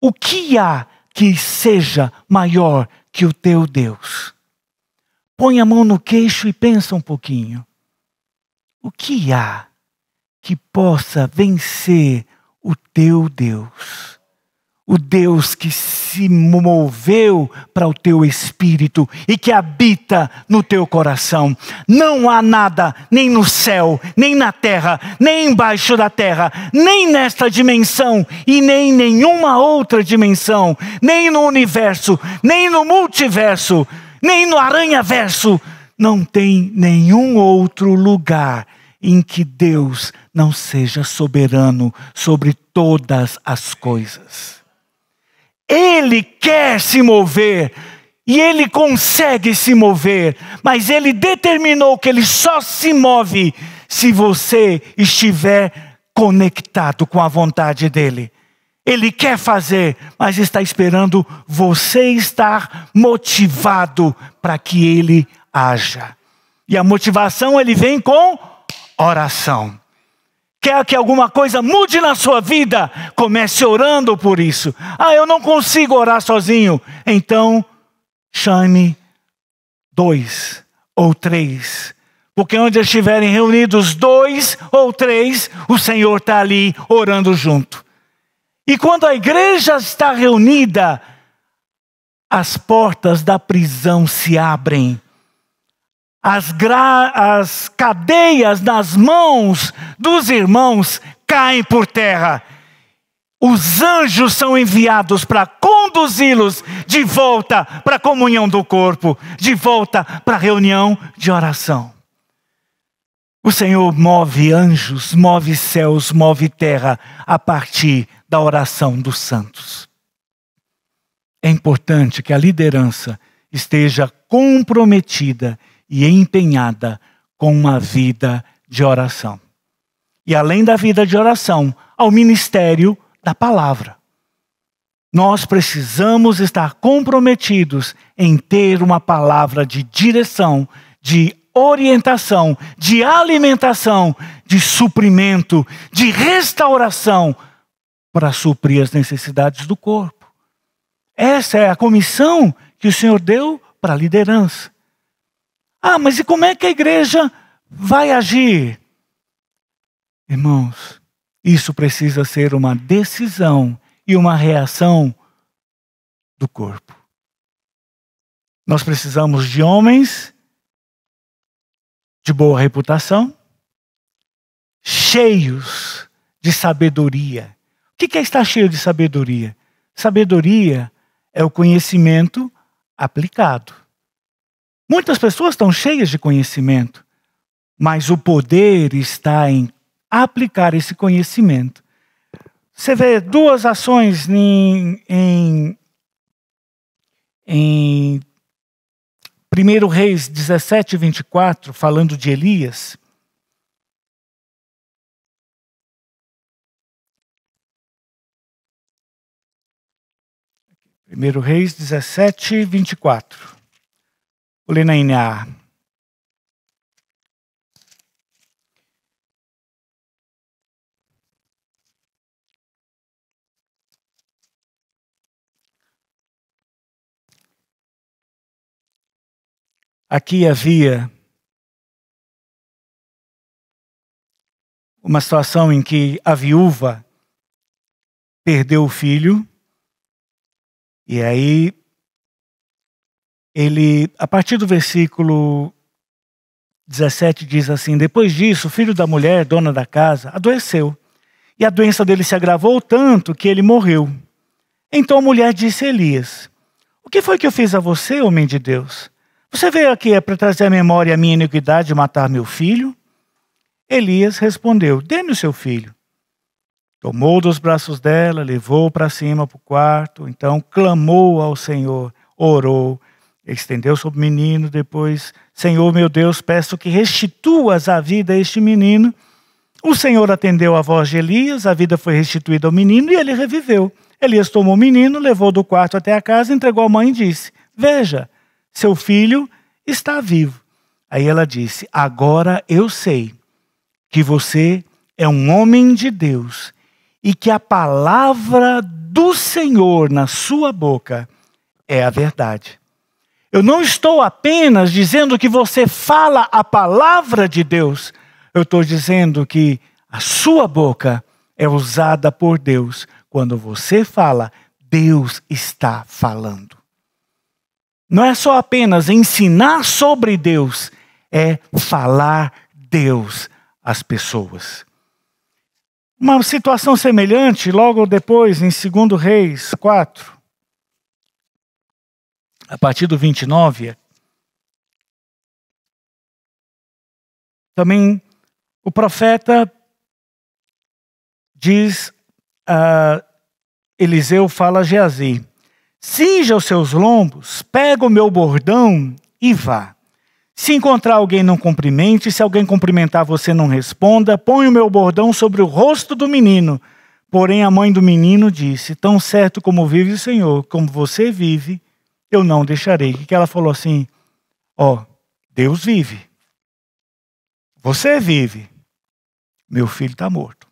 O que há que seja maior que o teu Deus? Põe a mão no queixo e pensa um pouquinho. O que há que possa vencer o teu Deus? O Deus que se moveu para o teu espírito e que habita no teu coração. Não há nada, nem no céu, nem na terra, nem embaixo da terra, nem nesta dimensão e nem em nenhuma outra dimensão, nem no universo, nem no multiverso, nem no aranhaverso, Não tem nenhum outro lugar em que Deus não seja soberano sobre todas as coisas. Ele quer se mover e Ele consegue se mover, mas Ele determinou que Ele só se move se você estiver conectado com a vontade dEle. Ele quer fazer, mas está esperando você estar motivado para que Ele haja. E a motivação Ele vem com oração. Quer que alguma coisa mude na sua vida? Comece orando por isso. Eu não consigo orar sozinho. Então, chame 2 ou 3. Porque onde estiverem reunidos 2 ou 3, o Senhor está ali orando junto. E quando a igreja está reunida, as portas da prisão se abrem. As cadeias nas mãos dos irmãos caem por terra. Os anjos são enviados para conduzi-los de volta para a comunhão do corpo, de volta para a reunião de oração. O Senhor move anjos, move céus, move terra a partir da oração dos santos. É importante que a liderança esteja comprometida e empenhada com uma vida de oração. E além da vida de oração, ao ministério da palavra. Nós precisamos estar comprometidos em ter uma palavra de direção, de orientação, de alimentação, de suprimento, de restauração para suprir as necessidades do corpo. Essa é a comissão que o Senhor deu para a liderança. Mas e como é que a igreja vai agir? Irmãos, isso precisa ser uma decisão e uma reação do corpo. Nós precisamos de homens de boa reputação, cheios de sabedoria. O que é estar cheio de sabedoria? Sabedoria é o conhecimento aplicado. Muitas pessoas estão cheias de conhecimento, mas o poder está em aplicar esse conhecimento. Você vê duas ações em 1 Reis 17, 24, falando de Elias. Primeiro Reis 17, 24. Vou ler na NA. Aqui havia uma situação em que a viúva perdeu o filho. E aí, a partir do versículo 17 diz assim: depois disso, o filho da mulher, dona da casa, adoeceu. E a doença dele se agravou tanto que ele morreu. Então a mulher disse a Elias: o que foi que eu fiz a você, homem de Deus? Você veio aqui para trazer à memória a minha iniquidade e matar meu filho? Elias respondeu: dê-me o seu filho. Tomou dos braços dela, levou para cima para o quarto, então clamou ao Senhor, orou, estendeu sobre o menino, depois: Senhor meu Deus, peço que restituas a vida a este menino. O Senhor atendeu a voz de Elias, a vida foi restituída ao menino e ele reviveu. Elias tomou o menino, levou do quarto até a casa, entregou à mãe e disse: veja, seu filho está vivo. Aí ela disse: agora eu sei que você é um homem de Deus e que a palavra do Senhor na sua boca é a verdade. Eu não estou apenas dizendo que você fala a palavra de Deus. Eu estou dizendo que a sua boca é usada por Deus. Quando você fala, Deus está falando. Não é só apenas ensinar sobre Deus, é falar Deus às pessoas. Uma situação semelhante, logo depois, em 2 Reis 4, a partir do 29, também o profeta diz, Eliseu fala a Geazi: cinja os seus lombos, pega o meu bordão e vá. Se encontrar alguém, não cumprimente. Se alguém cumprimentar você, não responda. Põe o meu bordão sobre o rosto do menino. Porém, a mãe do menino disse: tão certo como vive o Senhor, como você vive, eu não deixarei. Que ela falou assim: ó, Deus vive. Você vive. Meu filho está morto.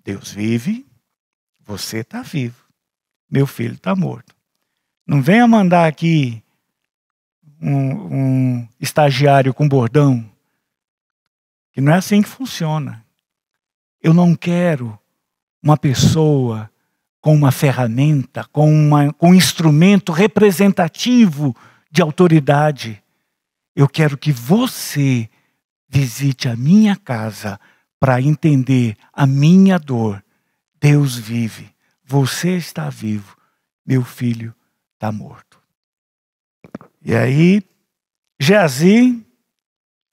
Deus vive. Você está vivo. Meu filho está morto. Não venha mandar aqui um estagiário com bordão, que não é assim que funciona. Eu não quero uma pessoa com uma ferramenta, com um instrumento representativo de autoridade. Eu quero que você visite a minha casa para entender a minha dor. Deus vive, você está vivo, meu filho está morto. E aí, Geazi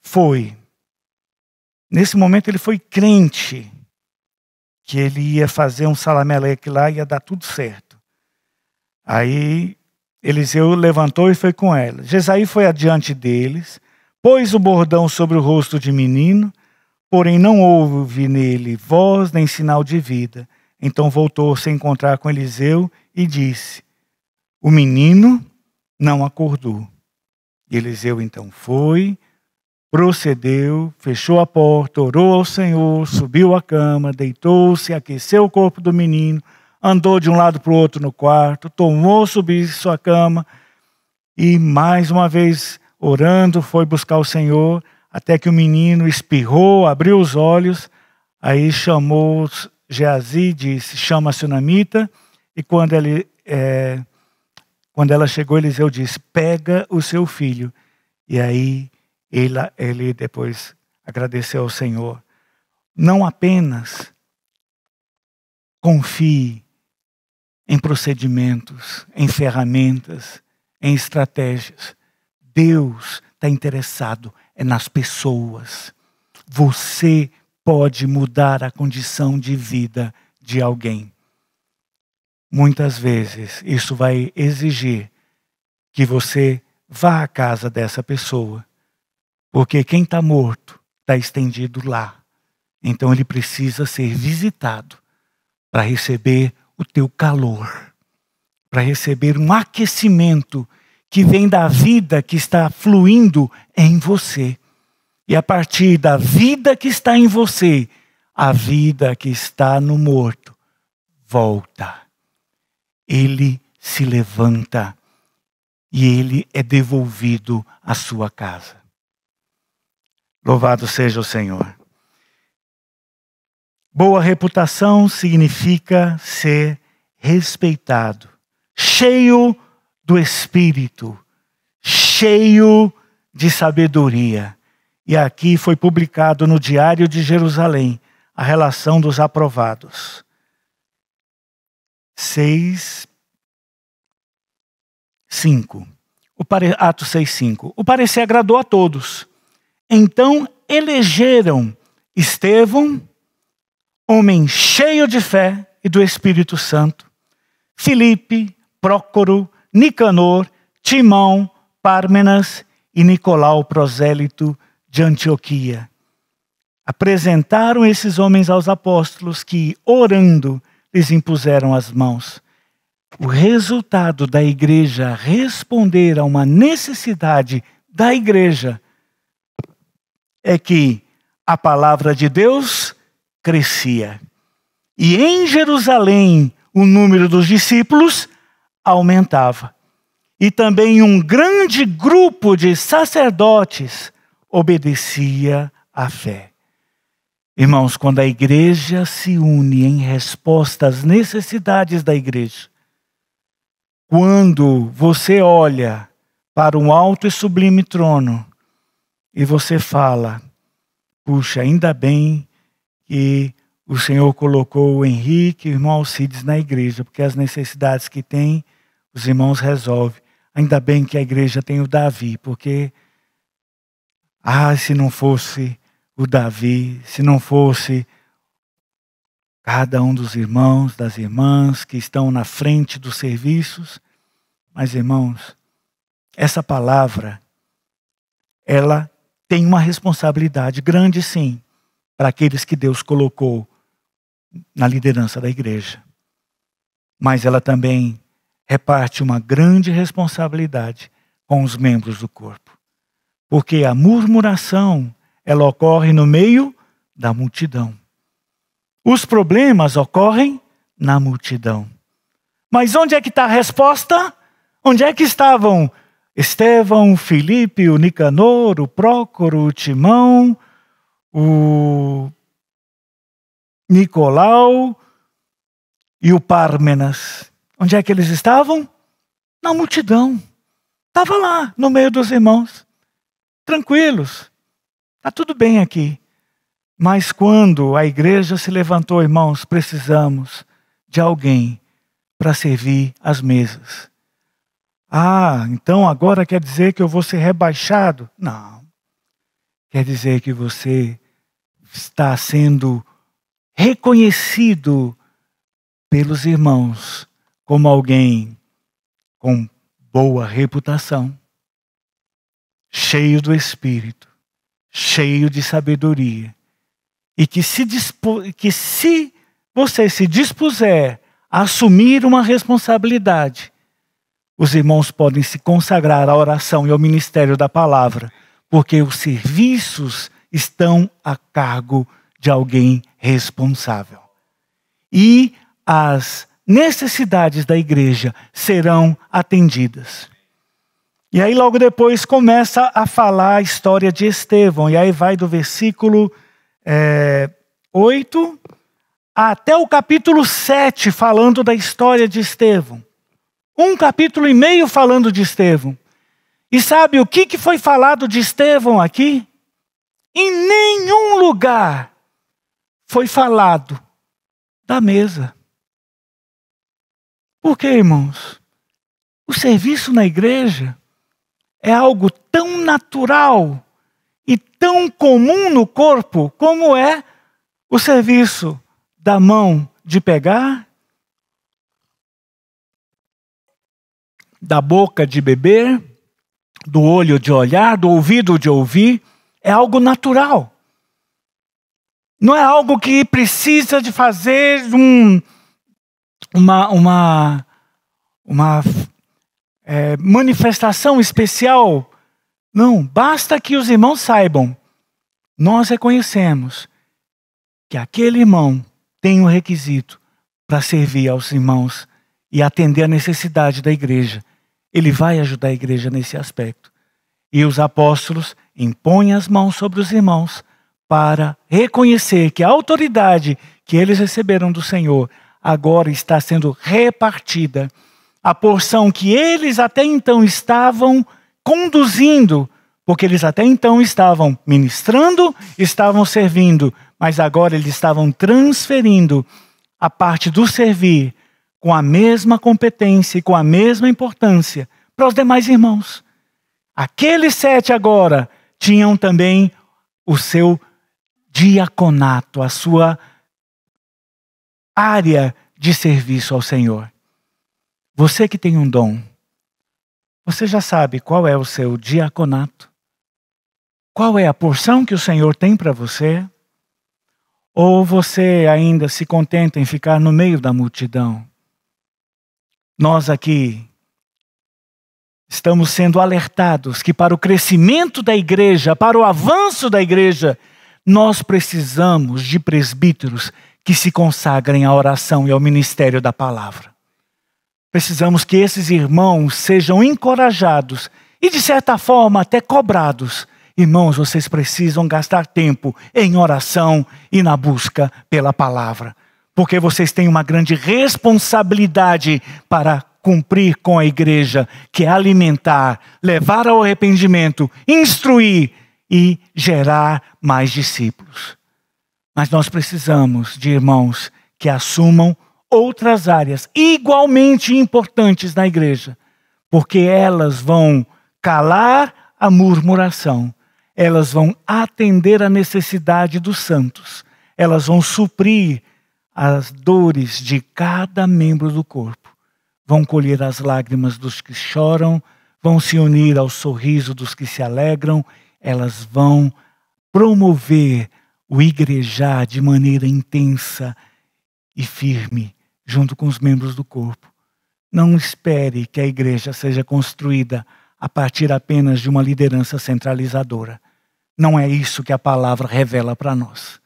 foi. Nesse momento ele foi crente, que ele ia fazer um salameleque lá e ia dar tudo certo. Aí Eliseu levantou e foi com ela. Geazi foi adiante deles, pôs o bordão sobre o rosto de menino, porém não houve nele voz nem sinal de vida. Então voltou a se encontrar com Eliseu e disse: o menino não acordou. E Eliseu então foi, procedeu, fechou a porta, orou ao Senhor, subiu à cama, deitou-se, aqueceu o corpo do menino, andou de um lado para o outro no quarto, tomou subir sua cama e mais uma vez orando foi buscar o Senhor, até que o menino espirrou, abriu os olhos, aí chamou Geazi, disse: chama a sunamita, e quando ela chegou, Eliseu disse: pega o seu filho. E aí ele depois agradeceu ao Senhor. Não apenas confie em procedimentos, em ferramentas, em estratégias. Deus está interessado nas pessoas. Você pode mudar a condição de vida de alguém. Muitas vezes isso vai exigir que você vá à casa dessa pessoa, porque quem está morto está estendido lá. Então ele precisa ser visitado para receber o teu calor, para receber um aquecimento que vem da vida que está fluindo em você. E a partir da vida que está em você, a vida que está no morto volta. Ele se levanta e ele é devolvido à sua casa. Louvado seja o Senhor. Boa reputação significa ser respeitado, cheio do Espírito, cheio de sabedoria. E aqui foi publicado no Diário de Jerusalém a relação dos aprovados. 6:5. Atos 6:5. O parecer agradou a todos. Então elegeram Estevão, homem cheio de fé e do Espírito Santo, Filipe, Prócoro, Nicanor, Timão, Pármenas e Nicolau, prosélito de Antioquia. Apresentaram esses homens aos apóstolos que, orando, lhes impuseram as mãos. O resultado da igreja responder a uma necessidade da igreja é que a palavra de Deus crescia. E em Jerusalém o número dos discípulos aumentava. E também um grande grupo de sacerdotes obedecia à fé. Irmãos, quando a igreja se une em resposta às necessidades da igreja, quando você olha para um alto e sublime trono e você fala: puxa, ainda bem que o Senhor colocou o Henrique e o irmão Alcides na igreja, porque as necessidades que tem, os irmãos resolvem. Ainda bem que a igreja tem o Davi, porque Se não fosse o Davi, se não fosse cada um dos irmãos, das irmãs que estão na frente dos serviços. Mas, irmãos, essa palavra, ela tem uma responsabilidade grande, sim, para aqueles que Deus colocou na liderança da igreja. Mas ela também reparte uma grande responsabilidade com os membros do corpo. Porque a murmuração, ela ocorre no meio da multidão. Os problemas ocorrem na multidão. Mas onde é que está a resposta? Onde é que estavam Estevão, Filipe, o Nicanor, o Prócoro, o Timão, o Nicolau e o Pármenas? Onde é que eles estavam? Na multidão. Estava lá, no meio dos irmãos. Tranquilos. Está tudo bem aqui. Mas quando a igreja se levantou, irmãos, precisamos de alguém para servir as mesas. Então agora quer dizer que eu vou ser rebaixado? Não. Quer dizer que você está sendo reconhecido pelos irmãos como alguém com boa reputação, cheio do Espírito, cheio de sabedoria. E que se você se dispuser a assumir uma responsabilidade, os irmãos podem se consagrar à oração e ao ministério da palavra, porque os serviços estão a cargo de alguém responsável. E as necessidades da igreja serão atendidas. E aí logo depois começa a falar a história de Estevão. E aí vai do versículo 8 até o capítulo 7 falando da história de Estevão. 1 capítulo e meio falando de Estevão. E sabe o que foi falado de Estevão aqui? Em nenhum lugar foi falado da mesa. Por quê, irmãos? O serviço na igreja é algo tão natural e tão comum no corpo como é o serviço da mão de pegar, da boca de beber, do olho de olhar, do ouvido de ouvir. É algo natural. Não é algo que precisa de fazer uma manifestação especial. Não, basta que os irmãos saibam. Nós reconhecemos que aquele irmão tem um requisito para servir aos irmãos e atender a necessidade da igreja. Ele vai ajudar a igreja nesse aspecto. E os apóstolos impõem as mãos sobre os irmãos para reconhecer que a autoridade que eles receberam do Senhor agora está sendo repartida. A porção que eles até então estavam conduzindo, porque eles até então estavam ministrando, estavam servindo, mas agora eles estavam transferindo a parte do servir com a mesma competência e com a mesma importância para os demais irmãos. Aqueles 7 agora tinham também o seu diaconato, a sua área de serviço ao Senhor. Você que tem um dom, você já sabe qual é o seu diaconato? Qual é a porção que o Senhor tem para você? Ou você ainda se contenta em ficar no meio da multidão? Nós aqui estamos sendo alertados que para o crescimento da igreja, para o avanço da igreja, nós precisamos de presbíteros que se consagrem à oração e ao ministério da palavra. Precisamos que esses irmãos sejam encorajados e, de certa forma, até cobrados. Irmãos, vocês precisam gastar tempo em oração e na busca pela palavra, porque vocês têm uma grande responsabilidade para cumprir com a igreja, que é alimentar, levar ao arrependimento, instruir e gerar mais discípulos. Mas nós precisamos de irmãos que assumam outras áreas igualmente importantes na igreja, porque elas vão calar a murmuração, elas vão atender a necessidade dos santos. Elas vão suprir as dores de cada membro do corpo. Vão colher as lágrimas dos que choram, vão se unir ao sorriso dos que se alegram. Elas vão promover o igrejar de maneira intensa e firme, junto com os membros do corpo. Não espere que a igreja seja construída a partir apenas de uma liderança centralizadora. Não é isso que a palavra revela para nós.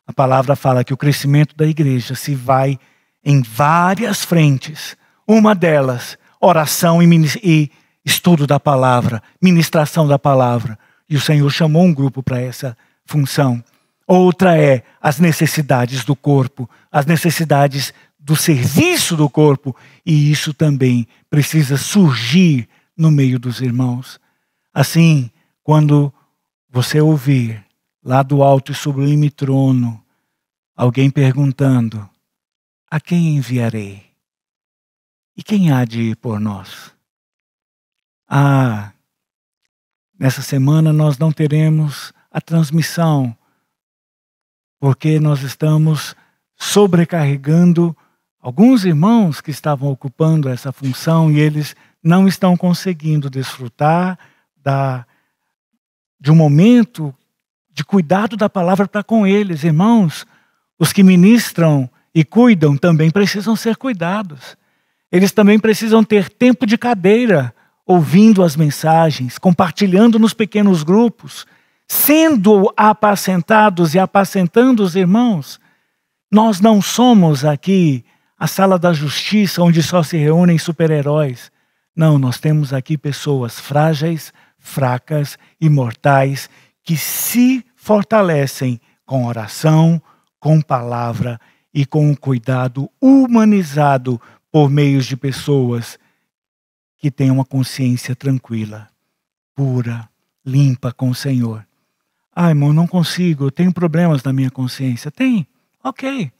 A palavra fala que o crescimento da igreja se vai em várias frentes. Uma delas, oração e estudo da palavra, ministração da palavra. E o Senhor chamou um grupo para essa função. Outra é as necessidades do corpo, as necessidades do serviço do corpo. E isso também precisa surgir no meio dos irmãos. Assim, quando você ouvir lá do alto e sublime trono alguém perguntando: a quem enviarei? E quem há de ir por nós? Nessa semana nós não teremos a transmissão, porque nós estamos sobrecarregando alguns irmãos que estavam ocupando essa função e eles não estão conseguindo desfrutar de um momento de cuidado da palavra para com eles. Irmãos, os que ministram e cuidam também precisam ser cuidados. Eles também precisam ter tempo de cadeira, ouvindo as mensagens, compartilhando nos pequenos grupos, sendo apacentados e apacentando os irmãos. Nós não somos aqui a sala da justiça onde só se reúnem super-heróis. Não, nós temos aqui pessoas frágeis, fracas e mortais que se fortalecem com oração, com palavra e com um cuidado humanizado por meio de pessoas que têm uma consciência tranquila, pura, limpa com o Senhor. Irmão, não consigo, eu tenho problemas na minha consciência. Tem? Ok.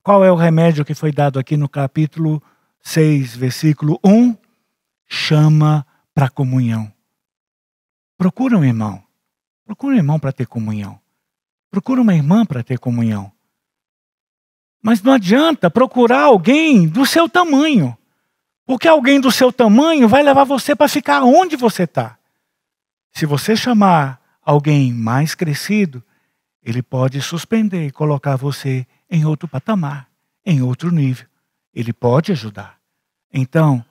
Qual é o remédio que foi dado aqui no capítulo 6, versículo 1? Chama para comunhão. Procura um irmão. Procura um irmão para ter comunhão. Procura uma irmã para ter comunhão. Mas não adianta procurar alguém do seu tamanho. Porque alguém do seu tamanho vai levar você para ficar onde você está. Se você chamar alguém mais crescido, ele pode suspender e colocar você em outro patamar, em outro nível. Ele pode ajudar. Então,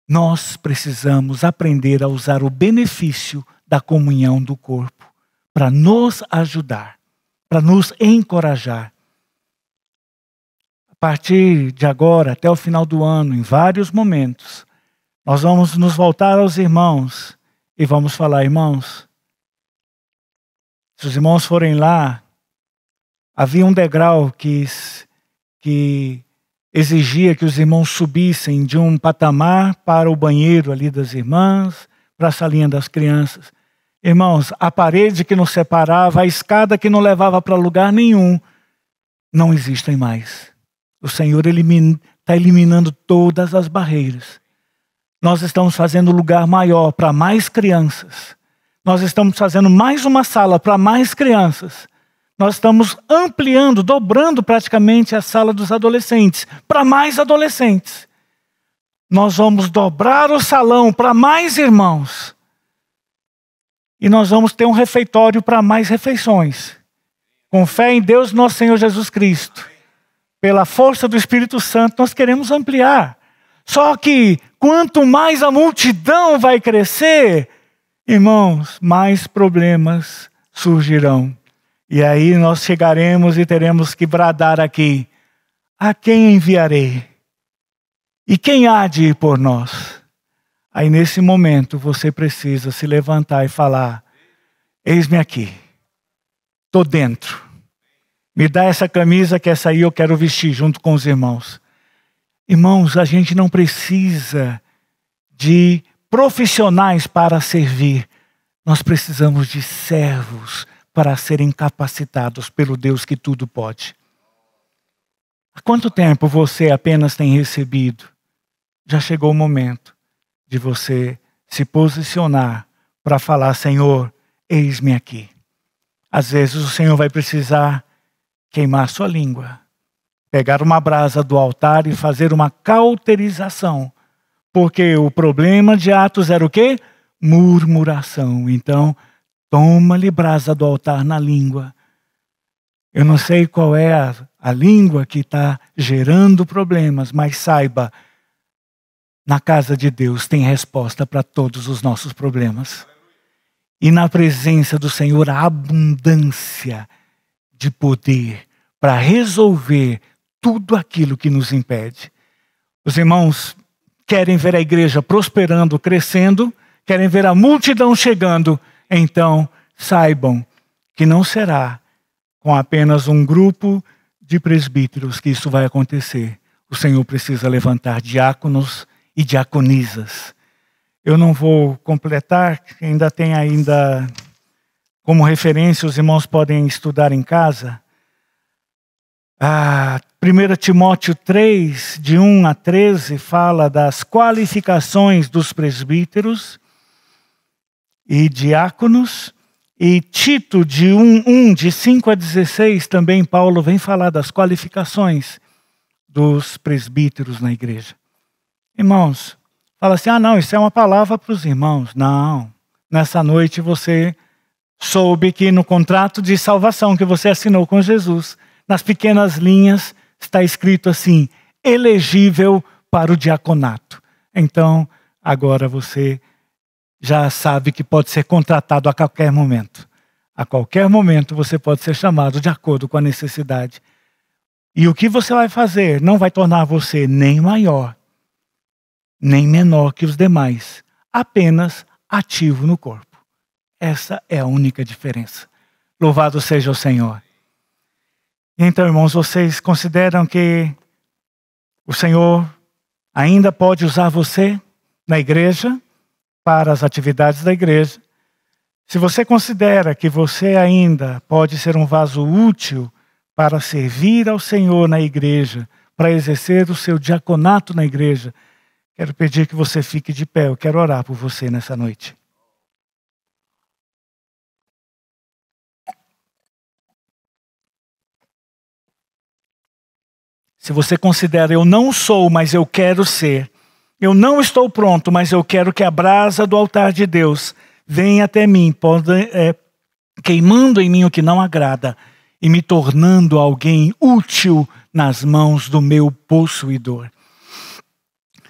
nós precisamos aprender a usar o benefício da comunhão do corpo para nos ajudar, para nos encorajar. A partir de agora, até o final do ano, em vários momentos, nós vamos nos voltar aos irmãos e vamos falar: irmãos, se os irmãos forem lá, havia um degrau que exigia que os irmãos subissem de um patamar para o banheiro ali das irmãs, para a salinha das crianças. Irmãos, a parede que nos separava, a escada que não levava para lugar nenhum, não existem mais. O Senhor está eliminando todas as barreiras. Nós estamos fazendo lugar maior para mais crianças. Nós estamos fazendo mais uma sala para mais crianças. Nós estamos ampliando, dobrando praticamente a sala dos adolescentes para mais adolescentes. Nós vamos dobrar o salão para mais irmãos. E nós vamos ter um refeitório para mais refeições. Com fé em Deus, nosso Senhor Jesus Cristo. Pela força do Espírito Santo, nós queremos ampliar. Só que quanto mais a multidão vai crescer, irmãos, mais problemas surgirão. E aí nós chegaremos e teremos que bradar aqui: a quem enviarei? E quem há de ir por nós? Aí nesse momento você precisa se levantar e falar: eis-me aqui, estou dentro. Me dá essa camisa que essa aí eu quero vestir junto com os irmãos. Irmãos, a gente não precisa de profissionais para servir. Nós precisamos de servos para serem capacitados pelo Deus que tudo pode. Há quanto tempo você apenas tem recebido? Já chegou o momento de você se posicionar para falar: Senhor, eis-me aqui. Às vezes o Senhor vai precisar queimar sua língua, pegar uma brasa do altar e fazer uma cauterização. Porque o problema de Atos era o quê? Murmuração. Então, toma-lhe brasa do altar na língua. Eu não sei qual é a língua que está gerando problemas, mas saiba, na casa de Deus tem resposta para todos os nossos problemas. E na presença do Senhor há abundância de poder para resolver tudo aquilo que nos impede. Os irmãos querem ver a igreja prosperando, crescendo, querem ver a multidão chegando. Então, saibam que não será com apenas um grupo de presbíteros que isso vai acontecer. O Senhor precisa levantar diáconos e diaconisas. Eu não vou completar, ainda tem como referência, os irmãos podem estudar em casa. 1 Timóteo 3, de 1 a 13, fala das qualificações dos presbíteros e diáconos. E Tito, de 1, de 5 a 16, também Paulo vem falar das qualificações dos presbíteros na igreja. Irmãos, fala assim, não, isso é uma palavra para os irmãos. Não, nessa noite você soube que no contrato de salvação que você assinou com Jesus, nas pequenas linhas está escrito assim, elegível para o diaconato. Então, agora você já sabe que pode ser contratado a qualquer momento. A qualquer momento você pode ser chamado de acordo com a necessidade. E o que você vai fazer não vai tornar você nem maior, nem menor que os demais. Apenas ativo no corpo. Essa é a única diferença. Louvado seja o Senhor. Então, irmãos, vocês consideram que o Senhor ainda pode usar você na igreja, para as atividades da igreja? Se você considera que você ainda pode ser um vaso útil para servir ao Senhor na igreja, para exercer o seu diaconato na igreja, quero pedir que você fique de pé. Eu quero orar por você nessa noite. Se você considera, eu não sou, mas eu quero ser. Eu não estou pronto, mas eu quero que a brasa do altar de Deus venha até mim, queimando em mim o que não agrada e me tornando alguém útil nas mãos do meu possuidor.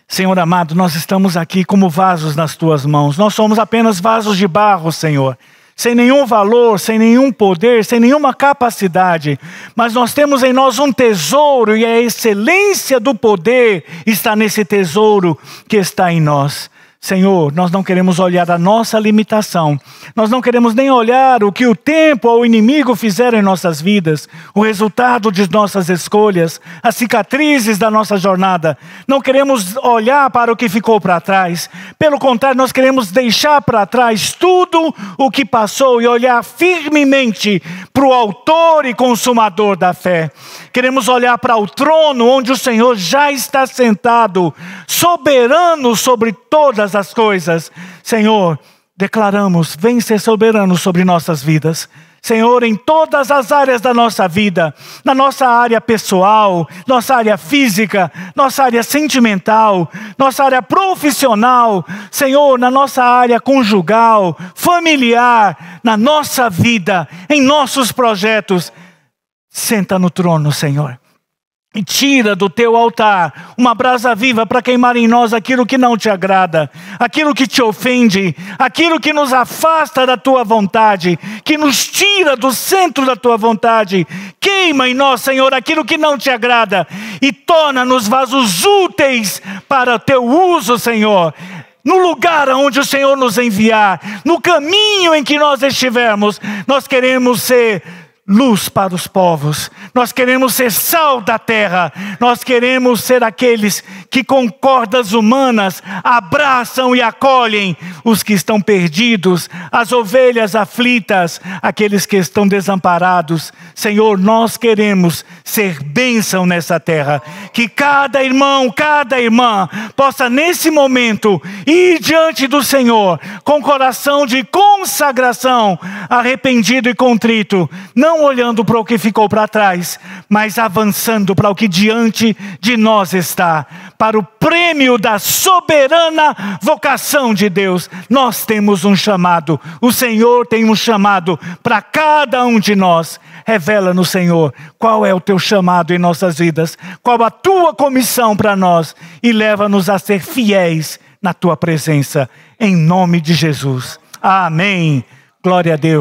Senhor amado, nós estamos aqui como vasos nas tuas mãos. Nós somos apenas vasos de barro, Senhor. Sem nenhum valor, sem nenhum poder, sem nenhuma capacidade. Mas nós temos em nós um tesouro e a excelência do poder está nesse tesouro que está em nós. Senhor, nós não queremos olhar a nossa limitação. Nós não queremos nem olhar o que o tempo ou o inimigo fizeram em nossas vidas, o resultado de nossas escolhas, as cicatrizes da nossa jornada. Não queremos olhar para o que ficou para trás. Pelo contrário, nós queremos deixar para trás tudo o que passou e olhar firmemente para o autor e consumador da fé. Queremos olhar para o trono onde o Senhor já está sentado, soberano sobre todas as coisas. Senhor, declaramos, vem ser soberano sobre nossas vidas. Senhor, em todas as áreas da nossa vida, na nossa área pessoal, nossa área física, nossa área sentimental, nossa área profissional, Senhor, na nossa área conjugal, familiar, na nossa vida, em nossos projetos. Senta no trono, Senhor. E tira do teu altar uma brasa viva para queimar em nós aquilo que não te agrada, aquilo que te ofende, aquilo que nos afasta da tua vontade, que nos tira do centro da tua vontade. Queima em nós, Senhor, aquilo que não te agrada e torna-nos vasos úteis para o teu uso, Senhor. No lugar onde o Senhor nos enviar, no caminho em que nós estivermos, nós queremos ser luz para os povos, nós queremos ser sal da terra, nós queremos ser aqueles que com cordas humanas abraçam e acolhem os que estão perdidos, as ovelhas aflitas, aqueles que estão desamparados. Senhor, nós queremos ser bênção nessa terra, que cada irmão, cada irmã possa nesse momento ir diante do Senhor com coração de consagração, arrependido e contrito, não olhando para o que ficou para trás, mas avançando para o que diante de nós está, para o prêmio da soberana vocação de Deus. Nós temos um chamado, o Senhor tem um chamado para cada um de nós. Revela-nos, Senhor, qual é o teu chamado em nossas vidas, qual a tua comissão para nós, e leva-nos a ser fiéis na tua presença, em nome de Jesus. Amém. Glória a Deus.